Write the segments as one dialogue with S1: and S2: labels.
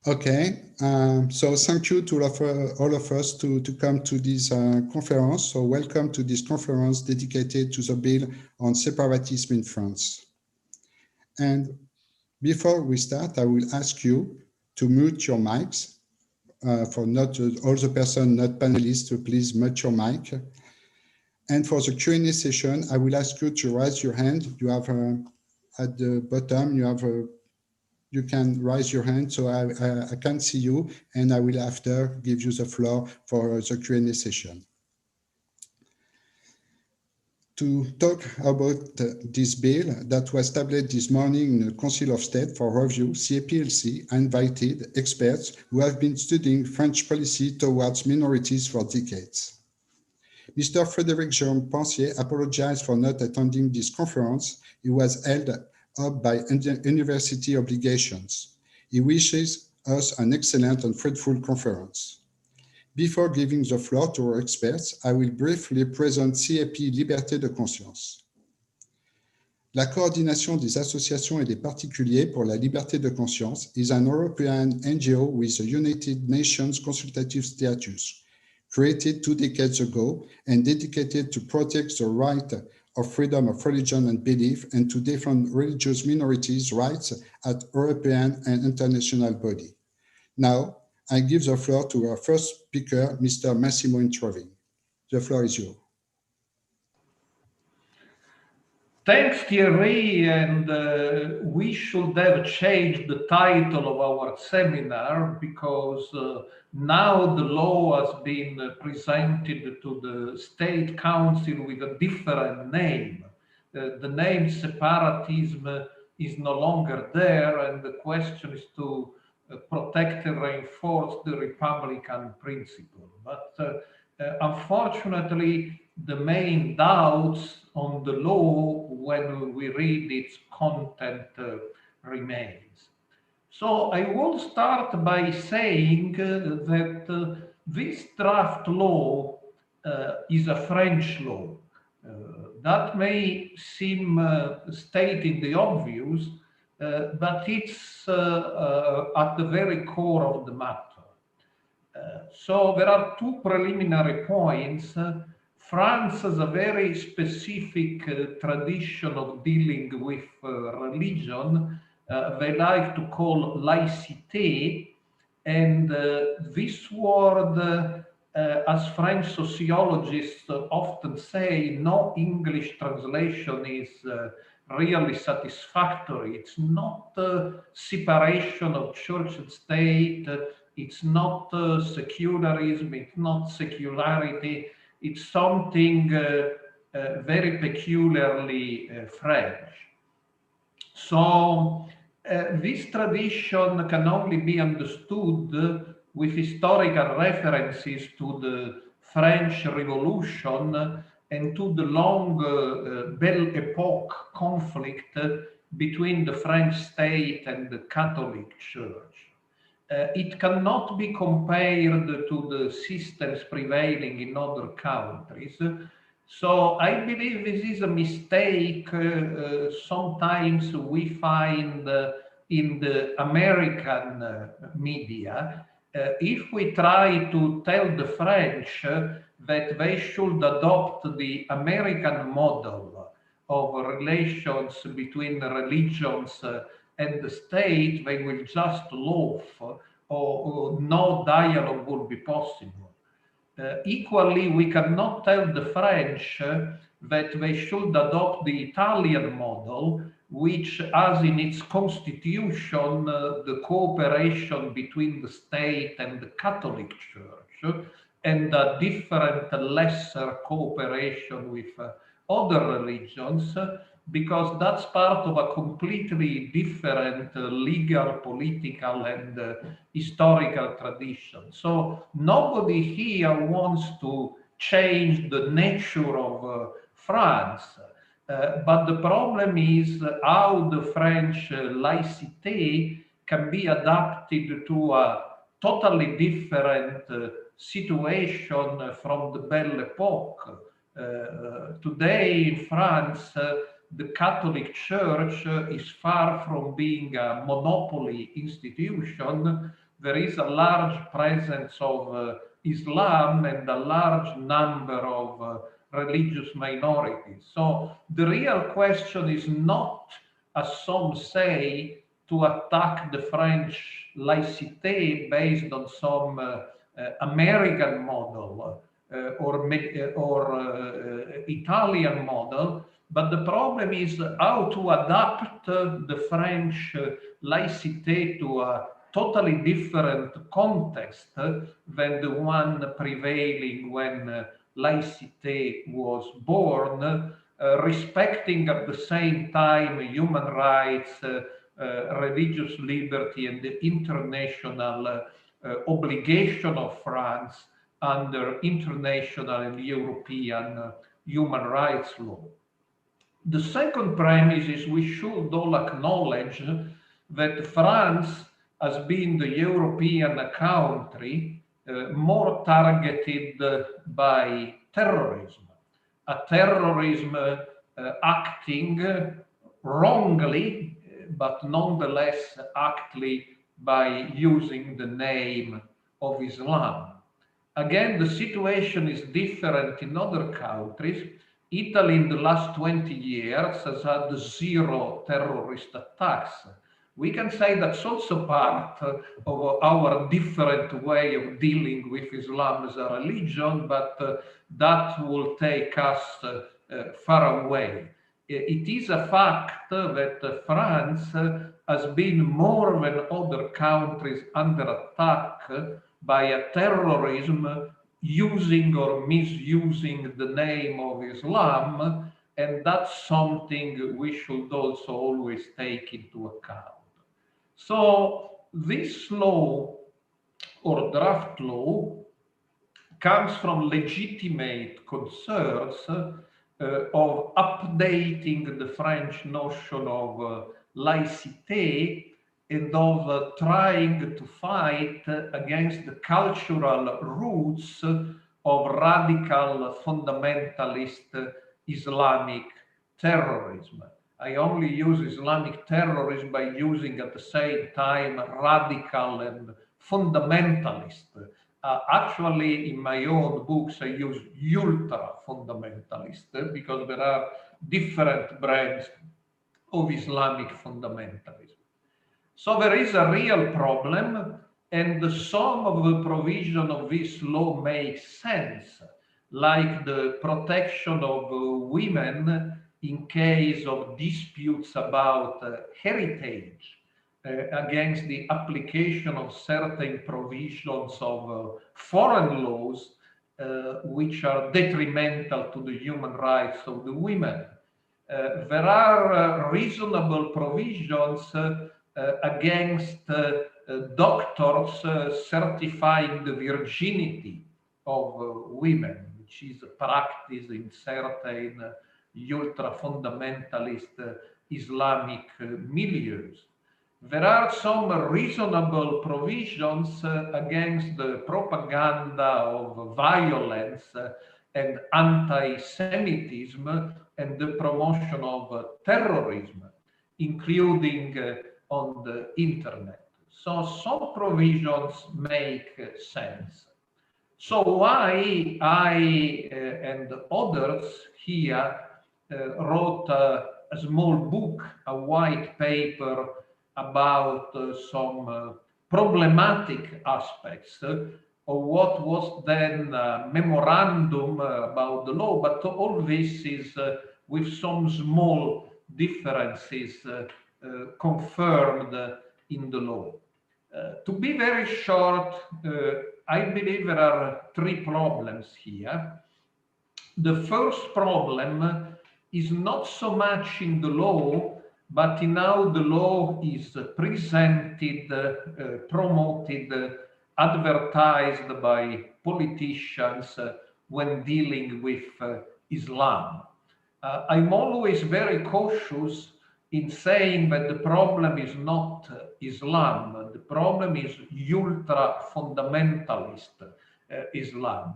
S1: Okay, so thank you to all of us to come to this conference. So welcome to this conference dedicated to the bill on separatism in France. And before we start, I will ask you to mute your mics for not all the person, not panelists, to please mute your mic. And for the Q&A session, I will ask you to raise your hand. You have at the bottom, you can raise your hand so I can see you, and I will after give you the floor for the Q&A session. To talk about this bill that was established this morning in the Council of State for review, CAPLC invited experts who have been studying French policy towards minorities for decades. Mr. Frédéric Jérôme Pensier apologized for not attending this conference. He was held up by university obligations. He wishes us an excellent and fruitful conference. Before giving the floor to our experts, I will briefly present CAP Liberté de Conscience. La coordination des associations et des particuliers pour la liberté de conscience is an European NGO with a United Nations consultative status, created 2 decades ago and dedicated to protect the right of freedom of religion and belief and to defend religious minorities' rights at European and international body. Now, I give the floor to our first speaker, Mr. Massimo Introving. The floor is yours.
S2: Thanks, Thierry, and we should have changed the title of our seminar because now the law has been presented to the State Council with a different name. The name separatism is no longer there, and the question is to protect and reinforce the Republican principle. But unfortunately, the main doubts on the law when we read its content remains. So I will start by saying that this draft law is a French law. That may seem stating the obvious, but it's at the very core of the matter. So there are 2 preliminary points. France has a very specific tradition of dealing with religion. They like to call laïcité, and this word, as French sociologists often say, no English translation is really satisfactory. It's not separation of church and state. It's not secularism. It's not secularity. It's something very peculiarly French. So this tradition can only be understood with historical references to the French Revolution and to the long Belle Époque conflict between the French state and the Catholic Church. It cannot be compared to the systems prevailing in other countries. So I believe this is a mistake sometimes we find in the American media. If we try to tell the French that they should adopt the American model of relations between religions and the state, they will just laugh, or no dialogue will be possible. Equally, we cannot tell the French that they should adopt the Italian model, which has in its constitution the cooperation between the state and the Catholic Church, and a different, lesser cooperation with other religions, because that's part of a completely different legal, political, and historical tradition. So nobody here wants to change the nature of France, but the problem is how the French laïcité can be adapted to a totally different situation from the Belle Époque. Today in France, the Catholic Church is far from being a monopoly institution. there is a large presence of Islam and a large number of religious minorities. So the real question is not, as some say, to attack the French laïcité based on some American model or Italian model, but the problem is how to adapt the French laïcité to a totally different context than the one prevailing when laïcité was born, respecting at the same time human rights, religious liberty, and the international obligation of France under international and European human rights law. The second premise is we should all acknowledge that France has been the European country more targeted by terrorism, a terrorism acting wrongly, but nonetheless acting by using the name of Islam. Again, the situation is different in other countries. Italy in the last 20 years has had 0 terrorist attacks. We can say that's also part of our different way of dealing with Islam as a religion, but that will take us far away. It is a fact that France has been more than other countries under attack by a terrorism using or misusing the name of Islam, and that's something we should also always take into account. So this law or draft law comes from legitimate concerns of updating the French notion of laïcité and of trying to fight against the cultural roots of radical fundamentalist Islamic terrorism. I only use Islamic terrorism by using at the same time radical and fundamentalist. Actually, in my own books, I use ultra-fundamentalist because there are different brands of Islamic fundamentalism. So there is a real problem, and some of the provision of this law makes sense, like the protection of women in case of disputes about heritage, against the application of certain provisions of foreign laws which are detrimental to the human rights of the women. There are reasonable provisions against doctors certifying the virginity of women, which is a practice in certain ultra-fundamentalist Islamic milieus. There are some reasonable provisions against the propaganda of violence and anti-Semitism and the promotion of terrorism, including on the internet. So some provisions make sense. So why I and others here wrote a small book, a white paper about some problematic aspects of what was then a memorandum about the law, but all this is with some small differences confirmed in the law. To be very short, I believe there are 3 problems here. The first problem is not so much in the law, but in how the law is presented, promoted, advertised by politicians when dealing with Islam. I'm always very cautious in saying that the problem is not Islam. The problem is ultra-fundamentalist Islam.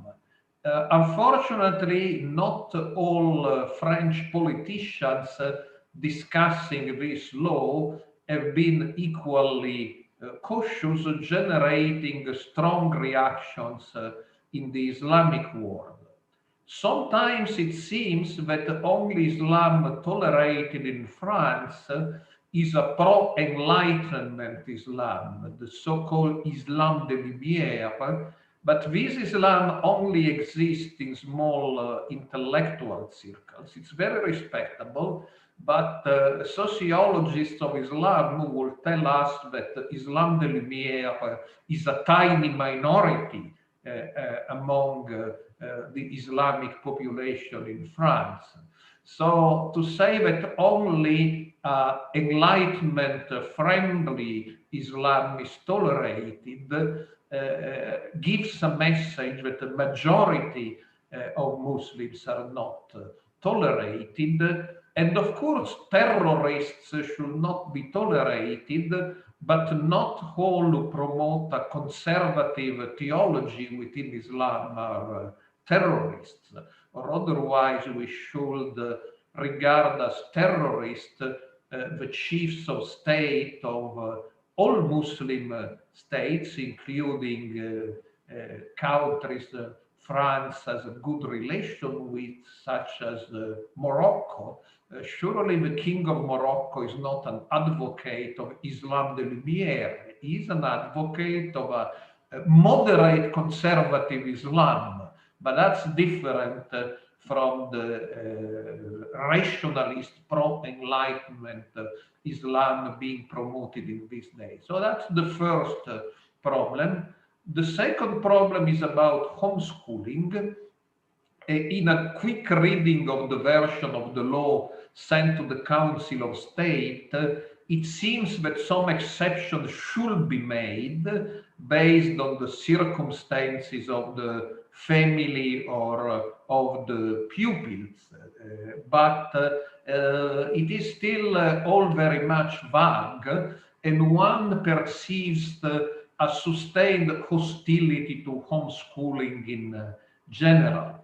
S2: Unfortunately, not all French politicians discussing this law have been equally cautious, generating strong reactions in the Islamic world. Sometimes it seems that only Islam tolerated in France is a pro-Enlightenment Islam, the so-called Islam de Lumière, but this Islam only exists in small intellectual circles. It's very respectable, but sociologists of Islam will tell us that Islam de Lumière is a tiny minority among the Islamic population in France. So to say that only Enlightenment-friendly Islam is tolerated gives a message that the majority of Muslims are not tolerated. And of course, terrorists should not be tolerated, but not all who promote a conservative theology within Islam are terrorists, or otherwise we should regard as terrorists the chiefs of state of all Muslim states, including countries France has a good relation with, such as Morocco. Surely the king of Morocco is not an advocate of Islam de Lumière. He is an advocate of a moderate conservative Islam, but that's different from the rationalist pro-enlightenment Islam being promoted in these days. So that's the first problem. The second problem is about homeschooling. In a quick reading of the version of the law sent to the Council of State, it seems that some exceptions should be made based on the circumstances of the family or of the pupils. But it is still all very much vague, and one perceives a sustained hostility to homeschooling in general.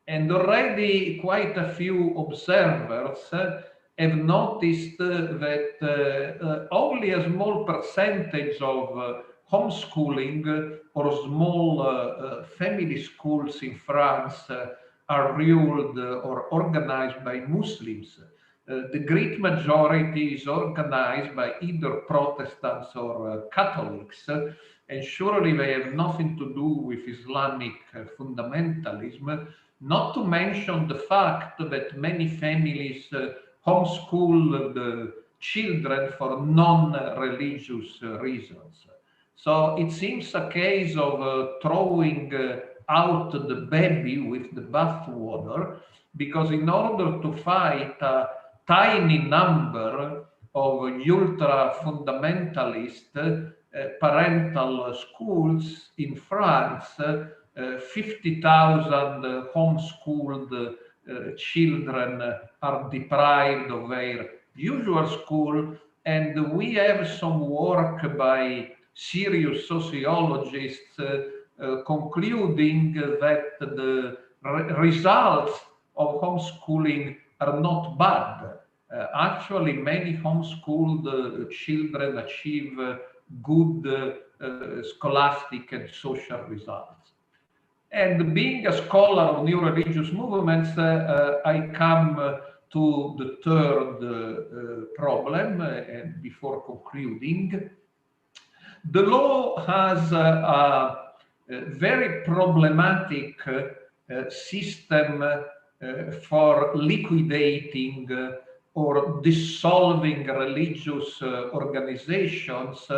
S2: And already quite a few observers have noticed that only a small percentage of homeschooling or small family schools in France are ruled or organized by Muslims. The great majority is organized by either Protestants or Catholics, and surely they have nothing to do with Islamic fundamentalism, not to mention the fact that many families homeschool the children for non-religious reasons. So it seems a case of throwing out the baby with the bathwater, because in order to fight a tiny number of ultra-fundamentalist parental schools in France, 50,000 homeschooled children are deprived of their usual school, and we have some work by serious sociologists concluding that the results of homeschooling are not bad. Actually, many homeschooled children achieve good scholastic and social results. And being a scholar of new religious movements, I come to the third problem, and before concluding, the law has a very problematic system for liquidating or dissolving religious organizations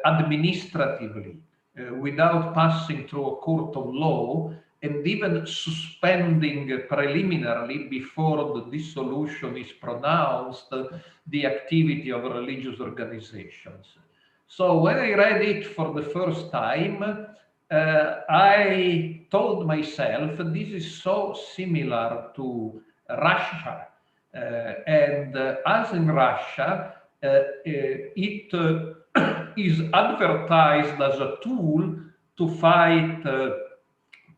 S2: administratively, without passing through a court of law, and even suspending preliminarily, before the dissolution is pronounced, the activity of religious organizations. So when I read it for the first time, I told myself, this is so similar to Russia. And as in Russia, it is advertised as a tool to fight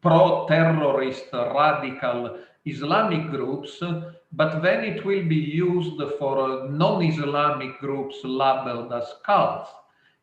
S2: pro-terrorist radical Islamic groups, but then it will be used for non-Islamic groups labeled as cults.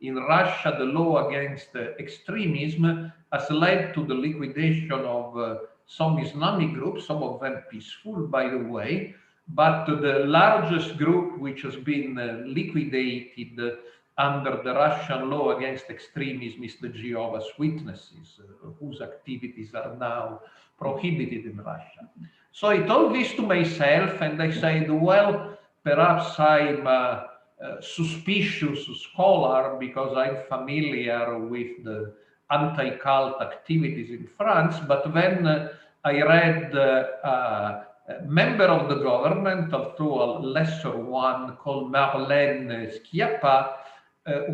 S2: in Russia, the law against extremism has led to the liquidation of some Islamic groups, some of them peaceful, by the way, but the largest group which has been liquidated under the Russian law against extremism is the Jehovah's Witnesses, whose activities are now prohibited in Russia. So I told this to myself, and I said, well, perhaps I'm a suspicious scholar because I'm familiar with the anti-cult activities in France, but then I read a member of the government, although a lesser one, called Marlène Schiappa,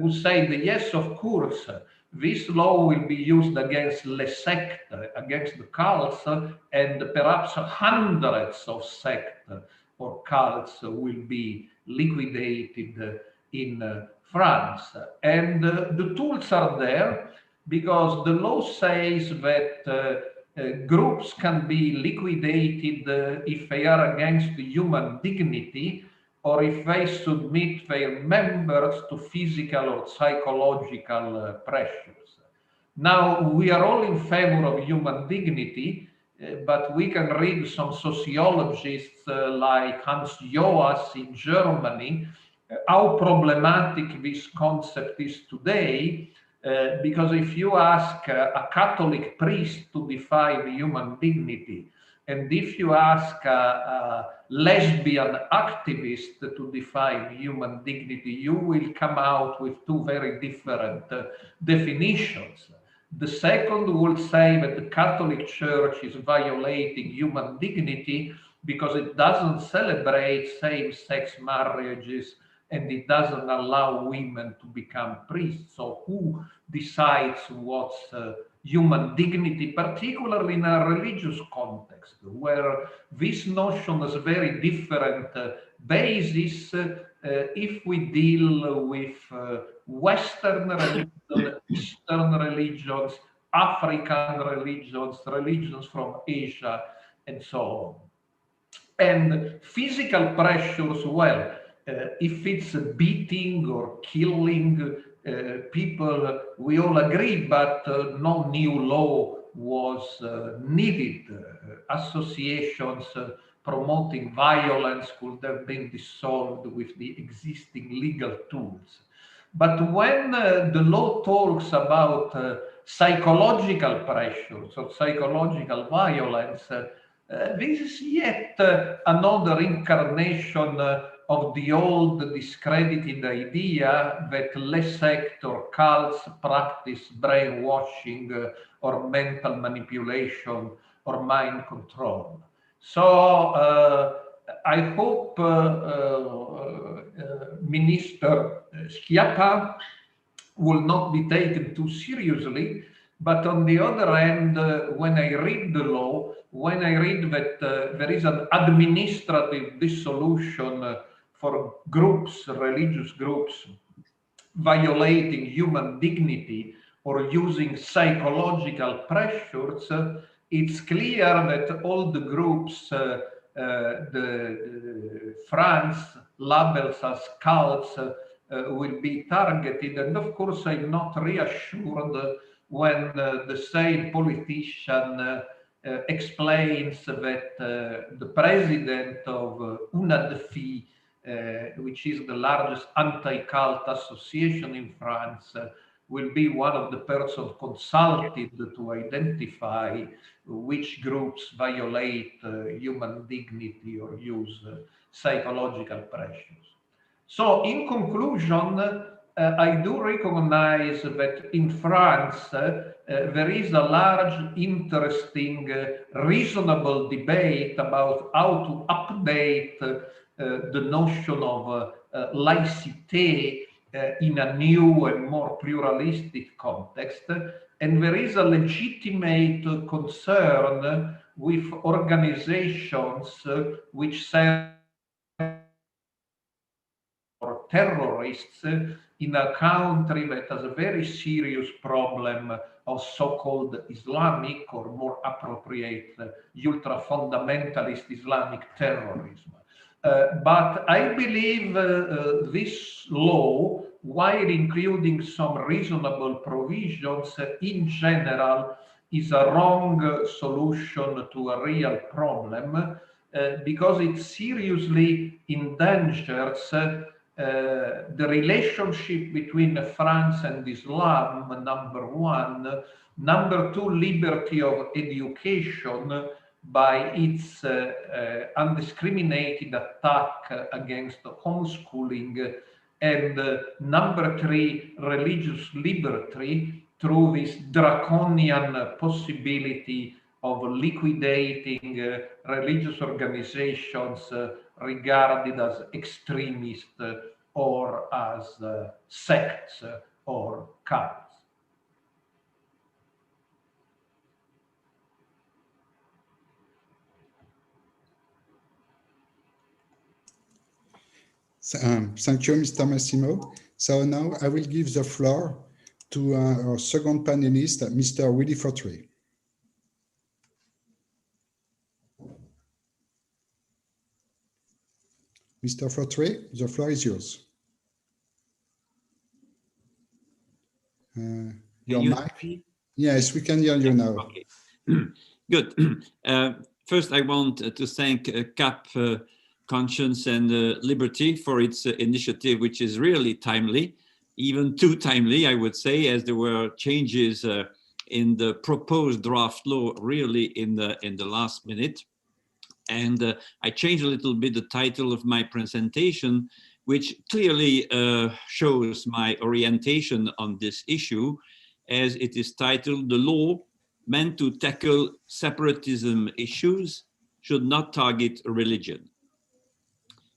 S2: who said, yes, of course, this law will be used against les sectes, against the cults, and perhaps hundreds of sects or cults will be liquidated in France. And the tools are there because the law says that groups can be liquidated if they are against human dignity or if they submit their members to physical or psychological pressures. Now, we are all in favor of human dignity, but we can read some sociologists like Hans Joas in Germany, how problematic this concept is today, because if you ask a Catholic priest to define human dignity, and if you ask a lesbian activist to define human dignity, you will come out with two very different definitions. The second will say that the Catholic Church is violating human dignity because it doesn't celebrate same-sex marriages and it doesn't allow women to become priests. So who decides what's human dignity, particularly in a religious context, where this notion has very different basis if we deal with Western religions, Eastern religions, African religions, religions from Asia, and so on. And physical pressures, well, if it's beating or killing people, we all agree, but no new law was needed. Associations promoting violence could have been dissolved with the existing legal tools. But when the law talks about psychological pressures or psychological violence, this is yet another incarnation of the old discredited idea that les sectes or cults practice brainwashing or mental manipulation or mind control. So I hope Minister Schiappa will not be taken too seriously. But on the other hand, when I read the law, when I read that there is an administrative dissolution for groups, religious groups, violating human dignity or using psychological pressures, it's clear that all the groups the France labels as cults will be targeted. And of course, I'm not reassured when the same politician explains that the president of UNADFI, which is the largest anti-cult association in France, will be one of the persons consulted to identify which groups violate human dignity or use psychological pressures. So in conclusion, I do recognize that in France, there is a large, interesting, reasonable debate about how to update the notion of laïcité in a new and more pluralistic context. And there is a legitimate concern with organizations which serve or terrorists in a country that has a very serious problem of so-called Islamic, or more appropriate, ultra-fundamentalist Islamic terrorism. But I believe this law while including some reasonable provisions, in general is a wrong solution to a real problem because it seriously endangers the relationship between France and Islam, number one. Number two, liberty of education by its undiscriminated attack against homeschooling. And number three, religious liberty through this draconian possibility of liquidating religious organizations regarded as extremist or as sects or cults.
S1: Thank you, Mr. Massimo. So now I will give the floor to our second panelist, Mr. Willy Fautré. Mr. Fautré, the floor is yours. Your mic? Yes, we can hear you now.
S3: Okay, good. First, I want to thank CAP Conscience and Liberty for its initiative, which is really timely, even too timely, I would say, as there were changes in the proposed draft law really in the last minute. And I changed a little bit the title of my presentation, which clearly shows my orientation on this issue, as it is titled, "The law meant to tackle separatism issues should not target religion."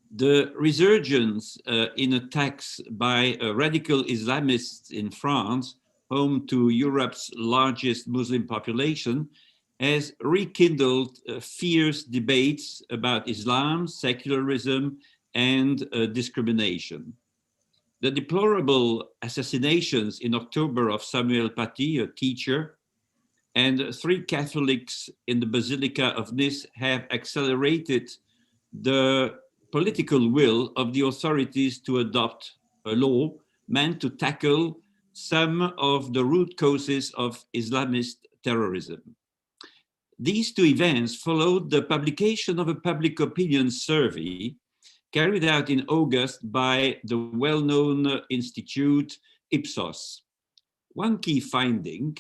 S3: The resurgence in attacks by radical Islamists in France, home to Europe's largest Muslim population, has rekindled fierce debates about Islam, secularism, and discrimination. The deplorable assassinations in October of Samuel Paty, a teacher, and 3 Catholics in the Basilica of Nice have accelerated the political will of the authorities to adopt a law meant to tackle some of the root causes of Islamist terrorism. These 2 events followed the publication of a public opinion survey carried out in August by the well-known institute Ipsos. One key finding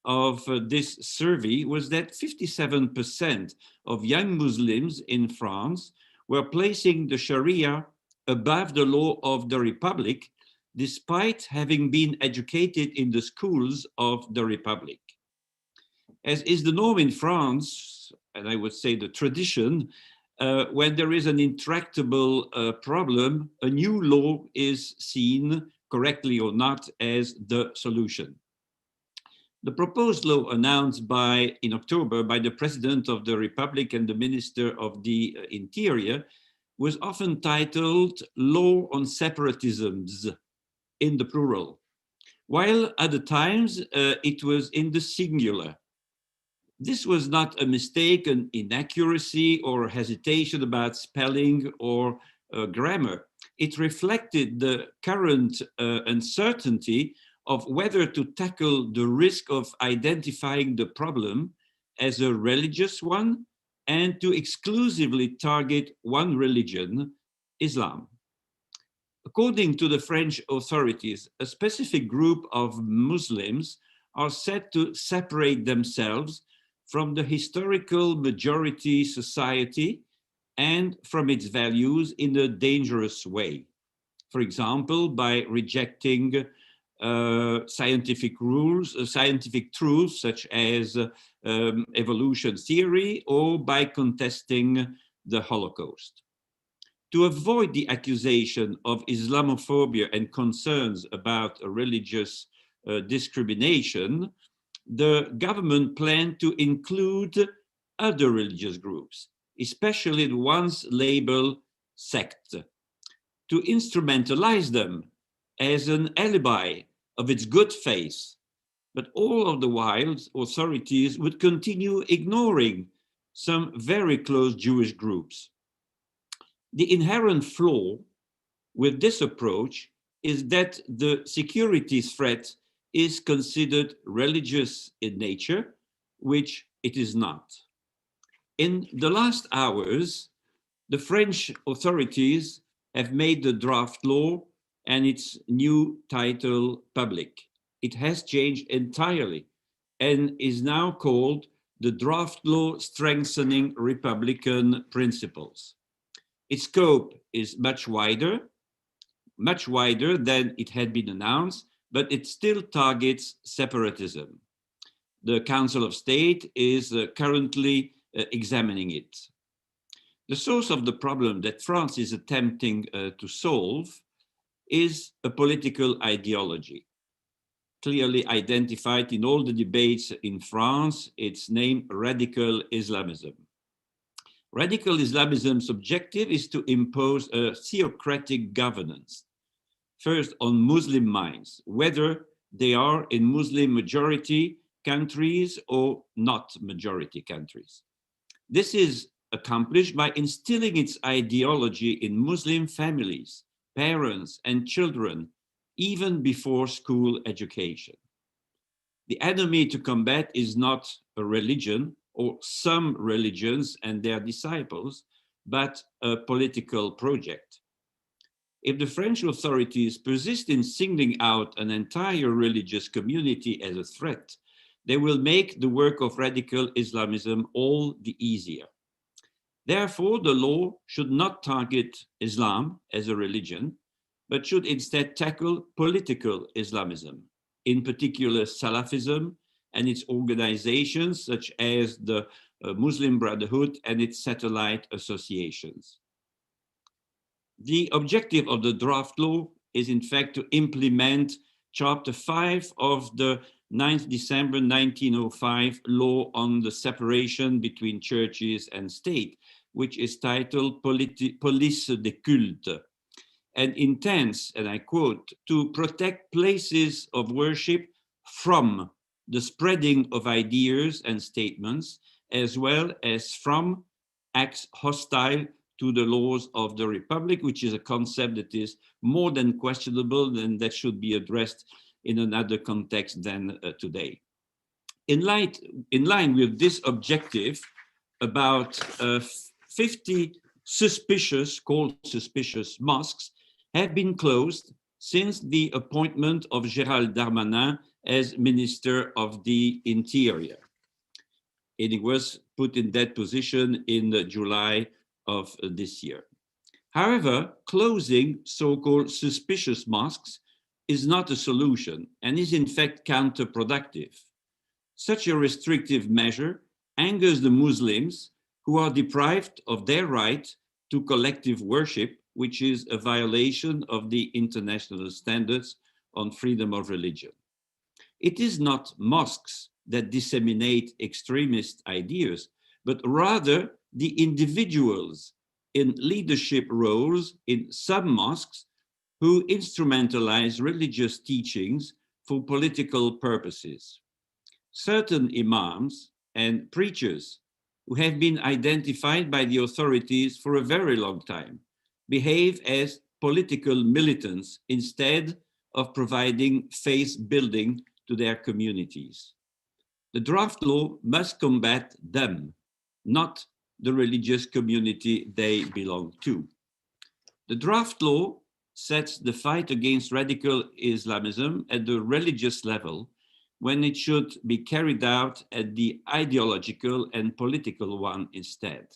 S3: of this survey was that 57% of young Muslims in France were placing the Sharia above the law of the Republic, despite having been educated in the schools of the Republic. As is the norm in France, and I would say the tradition, when there is an intractable problem, a new law is seen, correctly or not, as the solution. The proposed law announced in October by the President of the Republic and the Minister of the Interior was often titled Law on Separatisms in the plural, while at the times it was in the singular. This was not a mistake, an inaccuracy, or hesitation about spelling or grammar. It reflected the current uncertainty of whether to tackle the risk of identifying the problem as a religious one and to exclusively target one religion, Islam. According to the French authorities, a specific group of Muslims are said to separate themselves from the historical majority society and from its values in a dangerous way. For example, by rejecting scientific rules, scientific truths such as evolution theory, or by contesting the Holocaust. To avoid the accusation of Islamophobia and concerns about religious discrimination, the government planned to include other religious groups, especially the ones labeled sect, to instrumentalize them as an alibi of its good faith. But all of the while, authorities would continue ignoring some very close Jewish groups. The inherent flaw with this approach is that the security threat is considered religious in nature, which it is not. In the last hours, the French authorities have made the draft law and its new title public. It has changed entirely and is now called the Draft Law Strengthening Republican Principles. Its scope is much wider than it had been announced, but it still targets separatism. The Council of State is currently examining it. The source of the problem that France is attempting to solve is a political ideology, clearly identified in all the debates in France. It's named radical Islamism. Radical Islamism's objective is to impose a theocratic governance, first on Muslim minds, whether they are in Muslim majority countries or not majority countries. This is accomplished by instilling its ideology in Muslim families, parents, and children, even before school education. The enemy to combat is not a religion or some religions and their disciples, but a political project. If the French authorities persist in singling out an entire religious community as a threat, they will make the work of radical Islamism all the easier. Therefore, the law should not target Islam as a religion, but should instead tackle political Islamism, in particular Salafism and its organizations such as the Muslim Brotherhood and its satellite associations. The objective of the draft law is in fact to implement Chapter 5 of the 9th December 1905 law on the separation between churches and state, which is titled Police des Cultes, and intends, and I quote, to protect places of worship from the spreading of ideas and statements, as well as from acts hostile to the laws of the Republic, which is a concept that is more than questionable and that should be addressed in another context than today. In line with this objective, about 50 called suspicious mosques have been closed since the appointment of Gérald Darmanin as Minister of the Interior. And he was put in that position in July of this year. However, closing so-called suspicious mosques is not a solution and is in fact counterproductive. Such a restrictive measure angers the Muslims who are deprived of their right to collective worship, which is a violation of the international standards on freedom of religion. It is not mosques that disseminate extremist ideas, but rather the individuals in leadership roles in some mosques who instrumentalize religious teachings for political purposes. Certain imams and preachers who have been identified by the authorities for a very long time behave as political militants instead of providing faith building to their communities. The draft law must combat them, not the religious community they belong to. The draft law sets the fight against radical Islamism at the religious level when it should be carried out at the ideological and political one instead.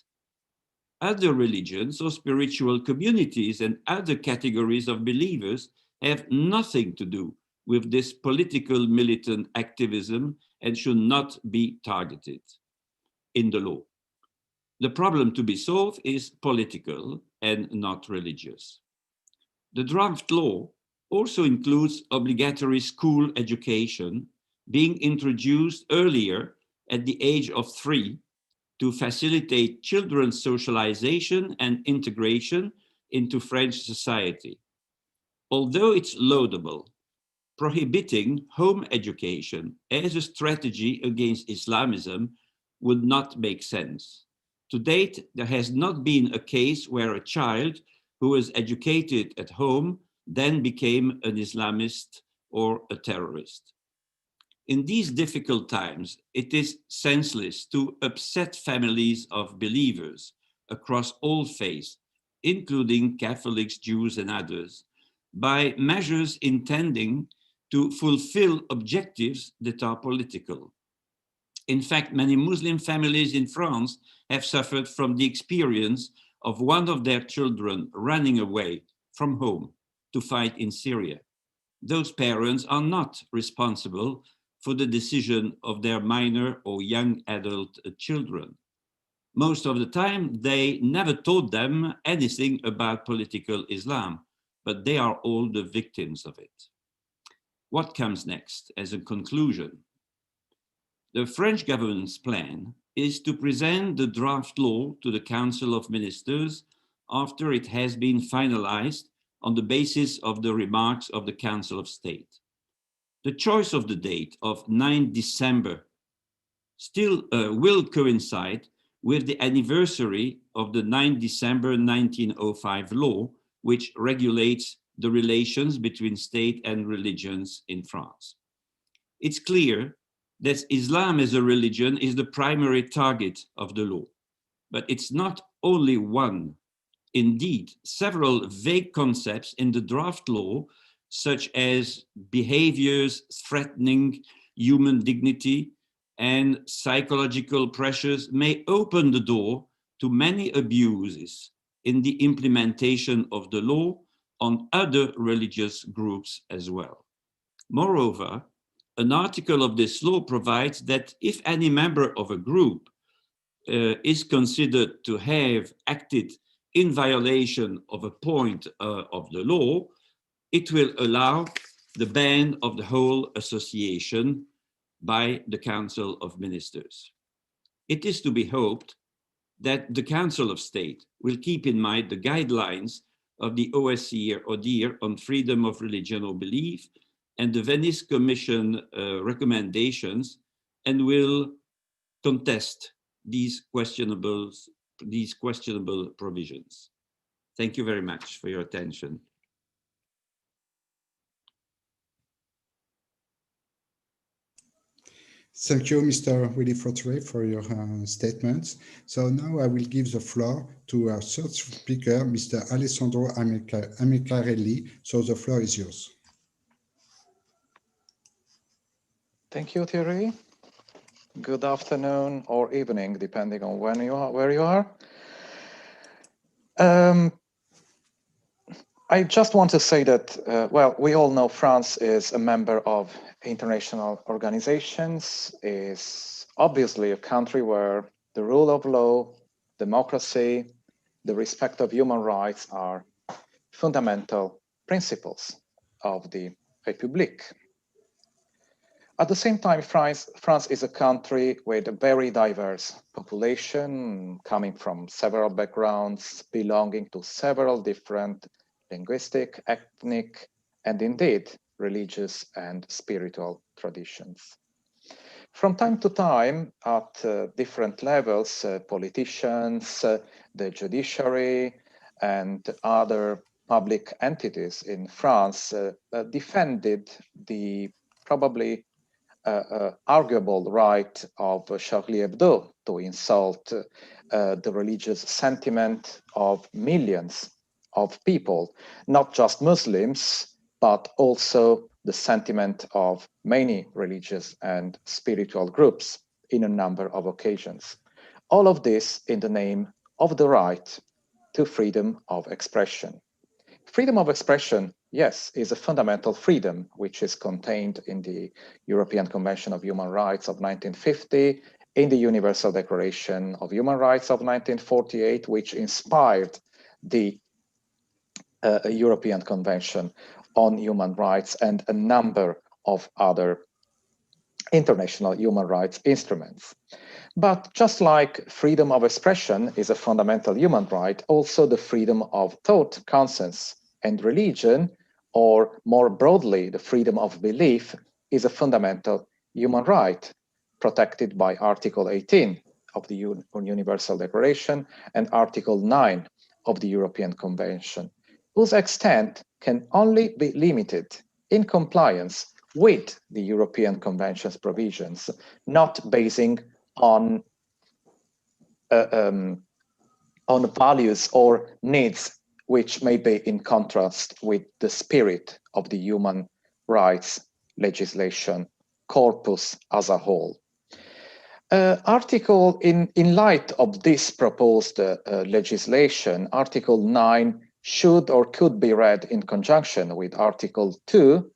S3: Other religions or spiritual communities and other categories of believers have nothing to do with this political militant activism and should not be targeted in the law. The problem to be solved is political and not religious. The draft law also includes obligatory school education being introduced earlier at the age of 3 to facilitate children's socialization and integration into French society. Although it's laudable, prohibiting home education as a strategy against Islamism would not make sense. To date, there has not been a case where a child who is educated at home then became an Islamist or a terrorist. In these difficult times, it is senseless to upset families of believers across all faiths, including Catholics, Jews, and others, by measures intending to fulfill objectives that are political. In fact, many Muslim families in France have suffered from the experience of one of their children running away from home to fight in Syria. Those parents are not responsible for the decision of their minor or young adult children. Most of the time, they never taught them anything about political Islam, but they are all the victims of it. What comes next as a conclusion? The French government's plan is to present the draft law to the Council of Ministers after it has been finalized on the basis of the remarks of the Council of State. The choice of the date of 9 December still will coincide with the anniversary of the 9 December 1905 law, which regulates the relations between state and religions in France. It's clear that Islam as a religion is the primary target of the law, but it's not only one. Indeed, several vague concepts in the draft law, such as behaviors threatening human dignity and psychological pressures, may open the door to many abuses in the implementation of the law on other religious groups as well. Moreover, an article of this law provides that if any member of a group is considered to have acted in violation of a point of the law, it will allow the ban of the whole association by the Council of Ministers. It is to be hoped that the Council of State will keep in mind the guidelines of the OSCE ODIHR on freedom of religion or belief and the Venice Commission recommendations, and will contest these questionable provisions. Thank you very much for your attention.
S1: Thank you, Mr. Willy Fautré, for your statements. So now I will give the floor to our third speaker, Mr. Alessandro Amicarelli. So the floor is yours.
S4: Thank you, Thierry. Good afternoon or evening, depending on when you are, where you are. I just want to say that, well, we all know France is a member of international organizations, is obviously a country where the rule of law, democracy, the respect of human rights are fundamental principles of the République. At the same time, France is a country with a very diverse population, coming from several backgrounds, belonging to several different linguistic, ethnic, and indeed religious and spiritual traditions. From time to time, at different levels, politicians, the judiciary, and other public entities in France defended the probably arguable right of Charlie Hebdo to insult the religious sentiment of millions of people, not just Muslims, but also the sentiment of many religious and spiritual groups in a number of occasions. All of this in the name of the right to freedom of expression. Freedom of expression, yes, is a fundamental freedom which is contained in the European Convention of Human Rights of 1950, in the Universal Declaration of Human Rights of 1948, which inspired the European Convention on Human Rights and a number of other international human rights instruments. But just like freedom of expression is a fundamental human right, also the freedom of thought, conscience, and religion, or more broadly, the freedom of belief, is a fundamental human right protected by Article 18 of the Universal Declaration and Article 9 of the European Convention, whose extent can only be limited in compliance with the European Convention's provisions, not basing on values or needs which may be in contrast with the spirit of the human rights legislation corpus as a whole. In light of this proposed legislation, Article 9 should or could be read in conjunction with Article 2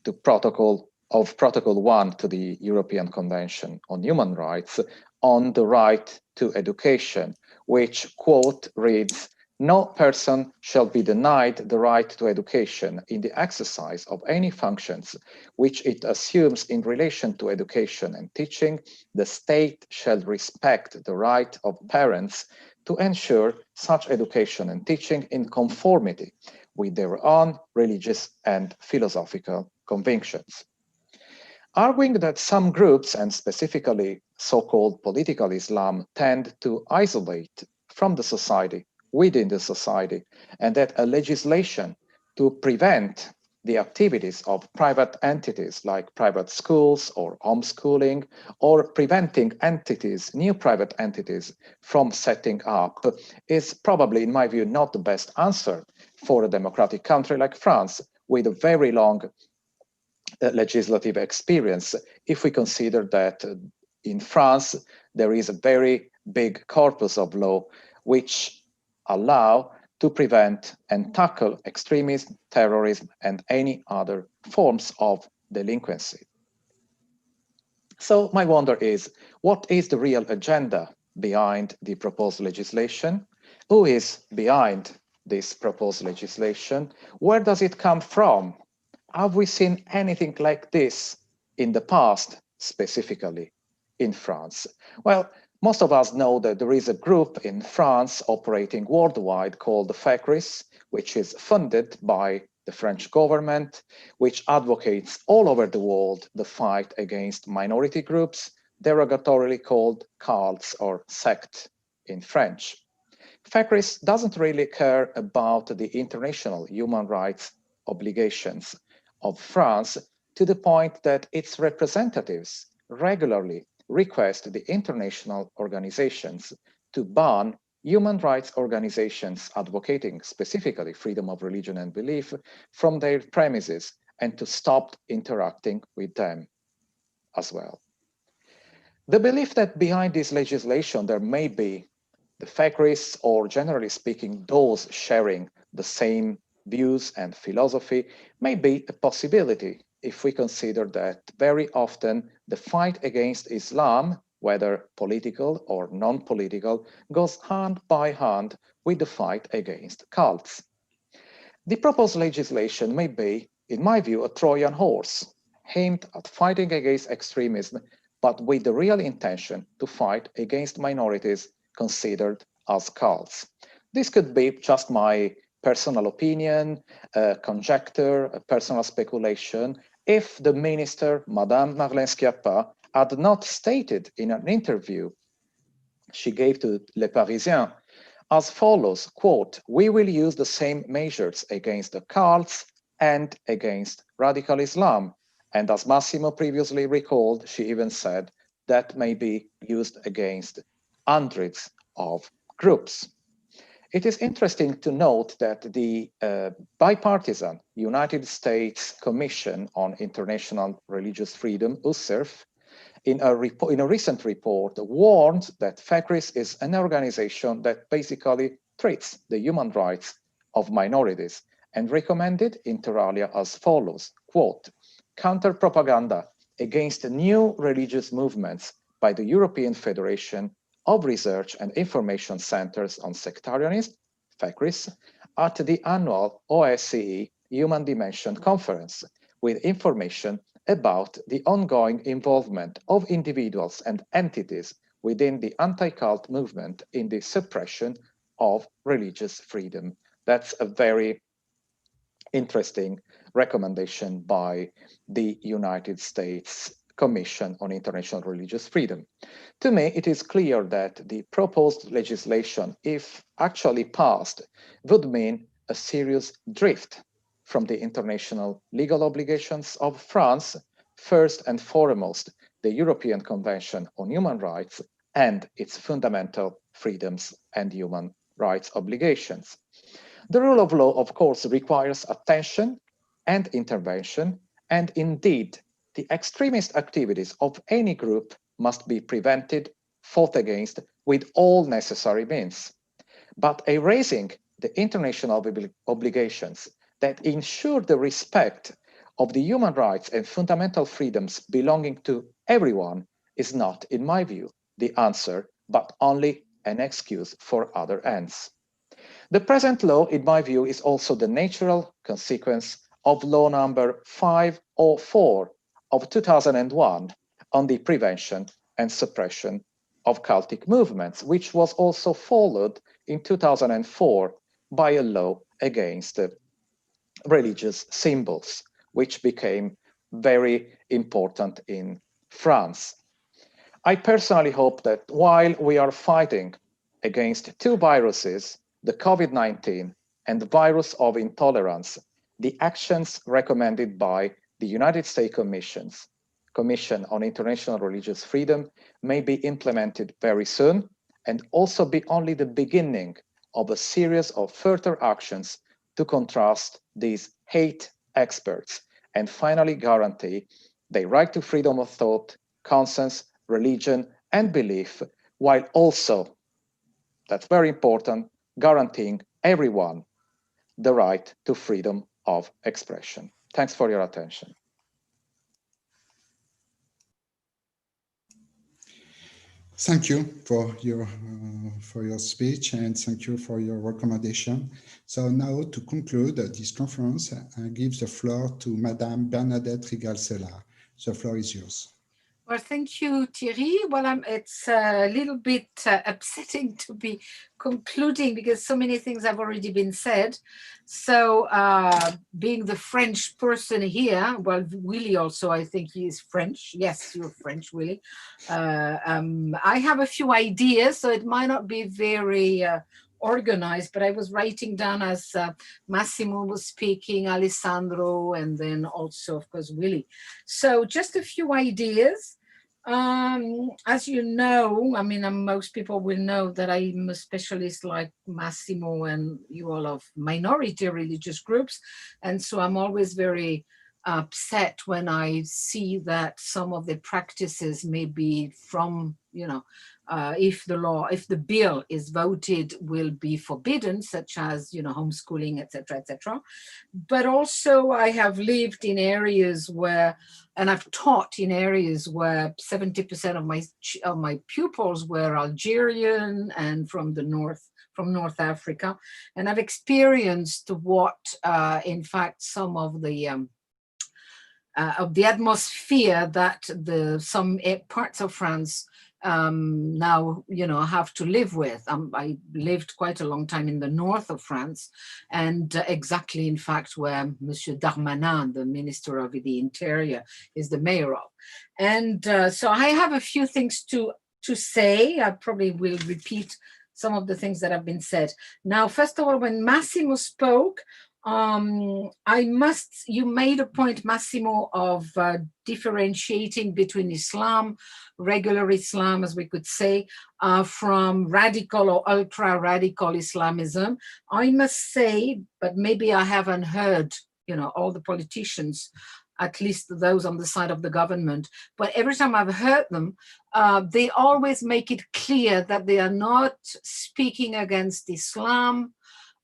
S4: to Protocol 1 to the European Convention on Human Rights on the right to education, which, quote, reads, "No person shall be denied the right to education in the exercise of any functions which it assumes in relation to education and teaching. The state shall respect the right of parents to ensure such education and teaching in conformity with their own religious and philosophical convictions." Arguing that some groups, and specifically so-called political Islam, tend to isolate from the society, within the society, and that a legislation to prevent the activities of private entities like private schools or homeschooling, or preventing entities, new private entities, from setting up is probably, in my view, not the best answer for a democratic country like France, with a very long legislative experience, if we consider that in France there is a very big corpus of law which allow to prevent and tackle extremism, terrorism, and any other forms of delinquency. So my wonder is, what is the real agenda behind the proposed legislation? Who is behind this proposed legislation? Where does it come from? Have we seen anything like this in the past, specifically in France? Well, most of us know that there is a group in France operating worldwide called the FECRIS, which is funded by the French government, which advocates all over the world the fight against minority groups, derogatorily called cults or sects in French. FECRIS doesn't really care about the international human rights obligations of France, to the point that its representatives regularly request the international organizations to ban human rights organizations advocating specifically freedom of religion and belief from their premises, and to stop interacting with them as well. The belief that behind this legislation there may be the FECRIS, or generally speaking, those sharing the same views and philosophy, may be a possibility if we consider that very often the fight against Islam, whether political or non-political, goes hand by hand with the fight against cults. The proposed legislation may be, in my view, a Trojan horse aimed at fighting against extremism, but with the real intention to fight against minorities considered as cults. This could be just my personal opinion, conjecture, a personal speculation, if the minister, Madame Marlène Schiappa, had not stated in an interview she gave to Le Parisien as follows, quote, "We will use the same measures against the cults and against radical Islam." And as Massimo previously recalled, she even said that may be used against hundreds of groups. It is interesting to note that the bipartisan United States Commission on International Religious Freedom, USCIRF, in a recent report warned that FECRIS is an organization that basically treats the human rights of minorities, and recommended inter alia as follows, quote, "Counter-propaganda against new religious movements by the European Federation of Research and Information Centers on Sectarianism, FECRIS, at the annual OSCE Human Dimension Conference, with information about the ongoing involvement of individuals and entities within the anti-cult movement in the suppression of religious freedom." That's a very interesting recommendation by the United States Commission on International Religious Freedom. To me, it is clear that the proposed legislation, if actually passed, would mean a serious drift from the international legal obligations of France, first and foremost, the European Convention on Human Rights and its fundamental freedoms and human rights obligations. The rule of law, of course, requires attention and intervention, and indeed, the extremist activities of any group must be prevented, fought against with all necessary means. But erasing the international obligations that ensure the respect of the human rights and fundamental freedoms belonging to everyone is not, in my view, the answer, but only an excuse for other ends. The present law, in my view, is also the natural consequence of law number 504 of 2001 on the prevention and suppression of cultic movements, which was also followed in 2004 by a law against religious symbols, which became very important in France. I personally hope that while we are fighting against two viruses, the COVID-19 and the virus of intolerance, the actions recommended by the United States Commission on International Religious Freedom may be implemented very soon and also be only the beginning of a series of further actions to contrast these hate experts and finally guarantee the right to freedom of thought, conscience, religion, and belief, while also, that's very important, guaranteeing everyone the right to freedom of expression. Thanks for your attention.
S1: Thank you for your speech, and thank you for your recommendation. So now to conclude this conference, I give the floor to Madame Bernadette Rigal-Cellar. The floor is yours.
S5: Well, thank you, Thierry. Well, it's a little bit upsetting to be concluding because so many things have already been said. So being the French person here, well, Willy also, I think he is French. Yes, you're French, Willy. I have a few ideas, so it might not be very organized, but I was writing down as Massimo was speaking, Alessandro, and then also, of course, Willy. So just a few ideas. As you know, I mean, most people will know that I'm a specialist like Massimo and you all of minority religious groups. And so I'm always very upset when I see that some of the practices may be from, you know, if the bill is voted, will be forbidden, such as, you know, homeschooling, etc., etc. But also I have lived in areas where, and I've taught in areas where 70% of my pupils were Algerian and from North Africa, and I've experienced what, in fact, some of the atmosphere that some parts of France now, you know, have to live with. I lived quite a long time in the north of France, and exactly, in fact, where Monsieur Darmanin, the Minister of the Interior, is the mayor of. And so I have a few things to say. I probably will repeat some of the things that have been said. Now, first of all, when Massimo spoke, you made a point, Massimo, of differentiating between Islam, regular Islam, as we could say, from radical or ultra-radical Islamism. I must say, but maybe I haven't heard, you know, all the politicians, at least those on the side of the government, but every time I've heard them, they always make it clear that they are not speaking against Islam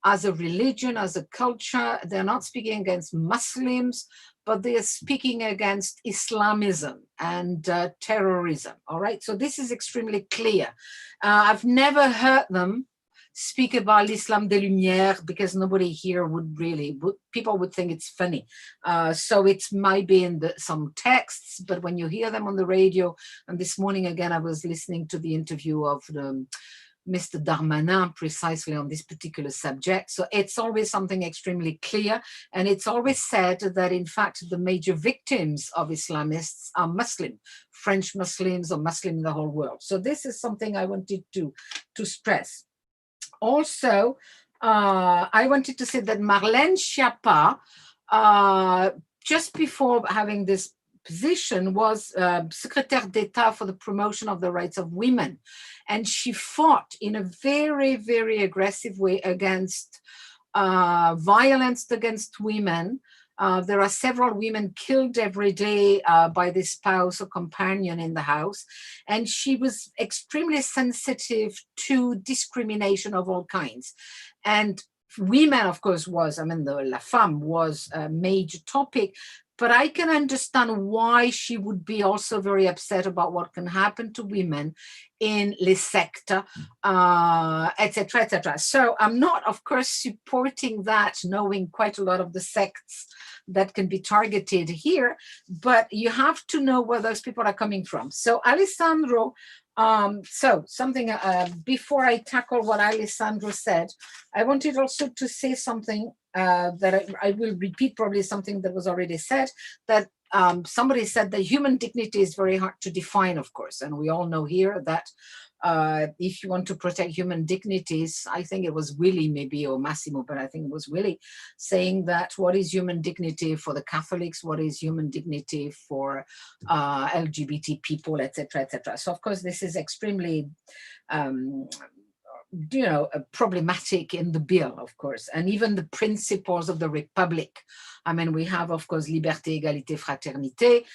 S5: as a religion, as a culture. They're not speaking against Muslims, but they are speaking against Islamism and terrorism, all right? So this is extremely clear. I've never heard them speak about l'Islam des Lumières because nobody here would really, people would think it's funny. So it might be in some texts, but when you hear them on the radio, and this morning again, I was listening to the interview of Mr. Darmanin precisely on this particular subject. So it's always something extremely clear. And it's always said that, in fact, the major victims of Islamists are Muslim, French Muslims or Muslim in the whole world. So this is something I wanted to stress. Also, I wanted to say that Marlène Schiappa just before having this position, was Secrétaire d'État for the promotion of the rights of women. And she fought in a very, very aggressive way against violence against women. There are several women killed every day by their spouse or companion in the house. And she was extremely sensitive to discrimination of all kinds. And women, of course, was, I mean, the La Femme was a major topic, but I can understand why she would be also very upset about what can happen to women in les sectes, etc., etc. So I'm not, of course, supporting that, knowing quite a lot of the sects that can be targeted here, but you have to know where those people are coming from. So Alessandro, so something, before I tackle what Alessandro said, I wanted also to say something that I will repeat probably something that was already said, that somebody said that human dignity is very hard to define, of course, and we all know here that if you want to protect human dignities, I think it was Willie maybe, or Massimo, but I think it was Willie, saying that what is human dignity for the Catholics, what is human dignity for LGBT people, etc., etc. So of course this is extremely problematic in the bill, of course, and even the principles of the Republic. I mean, we have, of course, liberté, égalité, fraternité,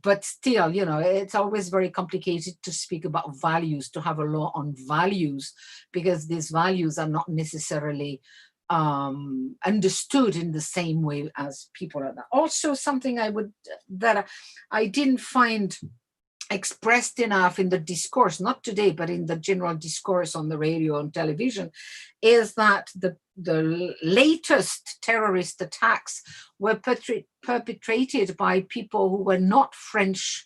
S5: but still, it's always very complicated to speak about values, to have a law on values, because these values are not necessarily understood in the same way as people are. Also, something that I didn't find expressed enough in the discourse, not today, but in the general discourse on the radio and television, is that the latest terrorist attacks were perpetrated by people who were not French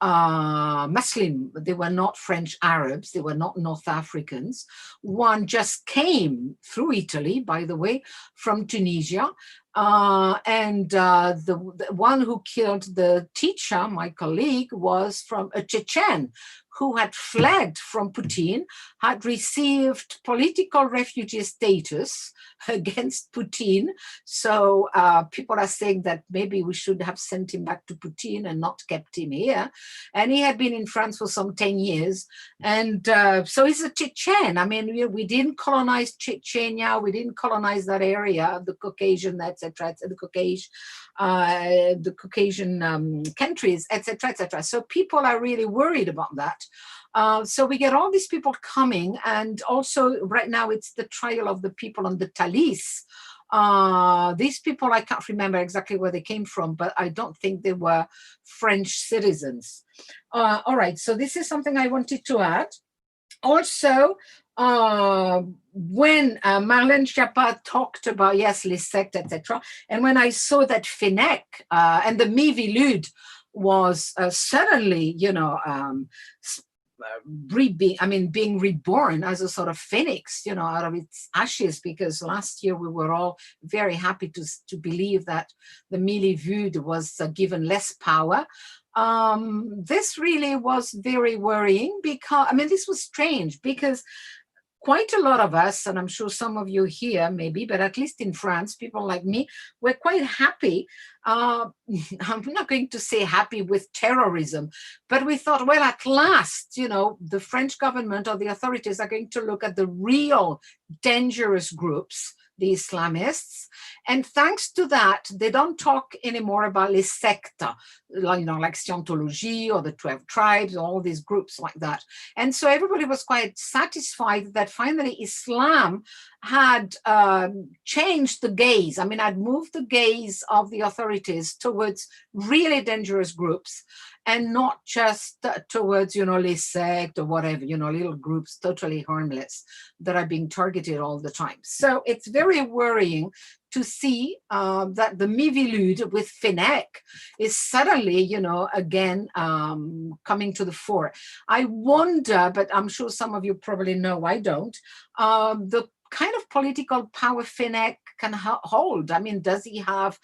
S5: Muslim, they were not French Arabs, they were not North Africans. One just came through Italy, by the way, from Tunisia. And the one who killed the teacher, my colleague, was from a Chechen who had fled from Putin, had received political refugee status against Putin. So people are saying that maybe we should have sent him back to Putin and not kept him here. And he had been in France for some 10 years. And so he's a Chechen. I mean, we didn't colonize Chechnya, we didn't colonize that area, the Caucasian, etc., the Caucasian countries, etc., etc. So people are really worried about that. So we get all these people coming, and also right now it's the trial of the people on the Thalys. These people, I can't remember exactly where they came from, but I don't think they were French citizens. All right, so this is something I wanted to add. Also, when Marlène Schiappa talked about, yes, les sectes, etc., and when I saw that Fenech and the Miviludes was suddenly, being reborn as a sort of phoenix, out of its ashes, because last year we were all very happy to believe that the Miviludes was given less power. This really was very worrying, because, this was strange, because quite a lot of us, and I'm sure some of you here maybe, but at least in France, people like me, were quite happy. I'm not going to say happy with terrorism, but we thought, well, at last, the French government or the authorities are going to look at the real dangerous groups, the Islamists. And thanks to that, they don't talk anymore about les sectes, like Scientology or the 12 tribes, all these groups like that. And so everybody was quite satisfied that finally Islam had changed the gaze. I'd moved the gaze of the authorities towards really dangerous groups, and not just towards, les sectes or whatever, little groups totally harmless that are being targeted all the time. So it's very worrying to see that the Miviludes with Fenech is suddenly, again, coming to the fore. I wonder, but I'm sure some of you probably know, I don't, the kind of political power Fenech can hold. Does he have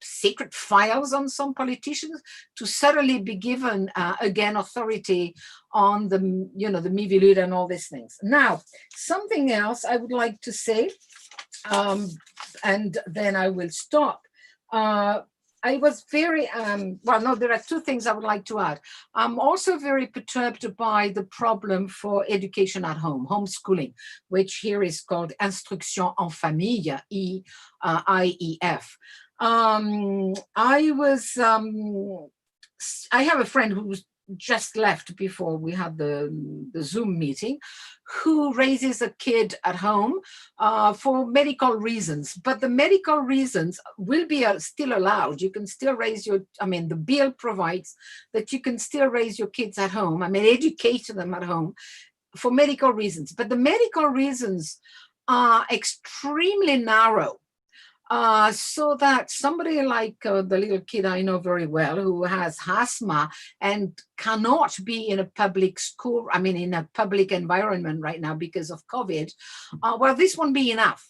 S5: secret files on some politicians to suddenly be given again authority on the the Miviludes and all these things? Now, something else I would like to say And then I will stop. I was very, well, no, there are two things I would like to add. I'm also very perturbed by the problem for education at home, homeschooling, which here is called instruction en famille, IEF. I have a friend who was just left before we had the Zoom meeting, who raises a kid at home for medical reasons. But the medical reasons will be still allowed. You can still raise your, I mean, the bill provides that you can still raise your kids at home, I mean, educate them at home for medical reasons. But the medical reasons are extremely narrow. So that somebody like the little kid I know very well who has asthma and cannot be in a public school, I mean, in a public environment right now because of COVID, well, this won't be enough.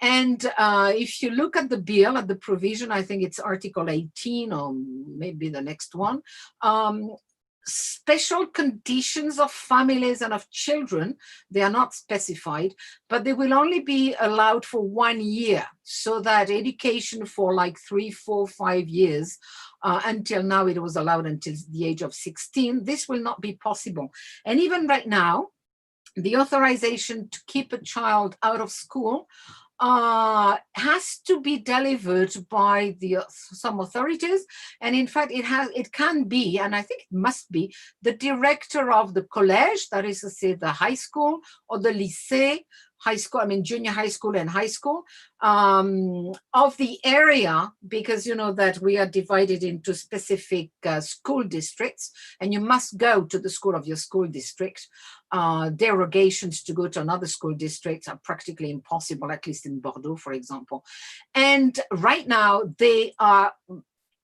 S5: And if you look at the bill, at the provision, I think it's Article 18 or maybe the next one, special conditions of families and of children, they are not specified, but they will only be allowed for 1 year, so that education for like 3, 4, 5 years, until now it was allowed until the age of 16, this will not be possible. And even right now, the authorization to keep a child out of school has to be delivered by some authorities, and in fact it can be, and I think it must be, the director of the college, that is to say the high school, or the lycée, high school, I mean junior high school and high school, of the area, because you know that we are divided into specific school districts, and you must go to the school of your school district. Derogations to go to another school district are practically impossible, at least in Bordeaux, for example. And right now they are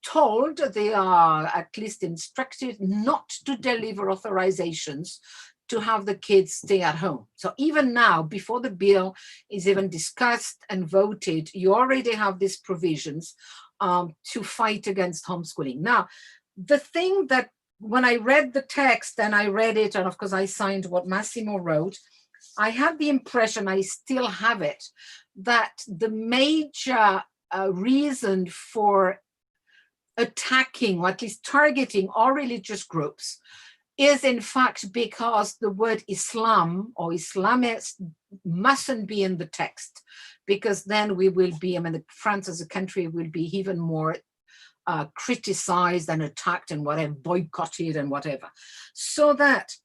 S5: told, they are at least instructed not to deliver authorizations to have the kids stay at home. So even now, before the bill is even discussed and voted, you already have these provisions to fight against homeschooling. Now, the thing that when I read the text and I read it, and of course I signed what Massimo wrote, I had the impression, I still have it, that the major reason for attacking, or at least targeting, all religious groups is in fact because the word Islam or Islamist mustn't be in the text, because then we will be, I mean, France as a country will be even more criticized and attacked and whatever, boycotted and whatever. So that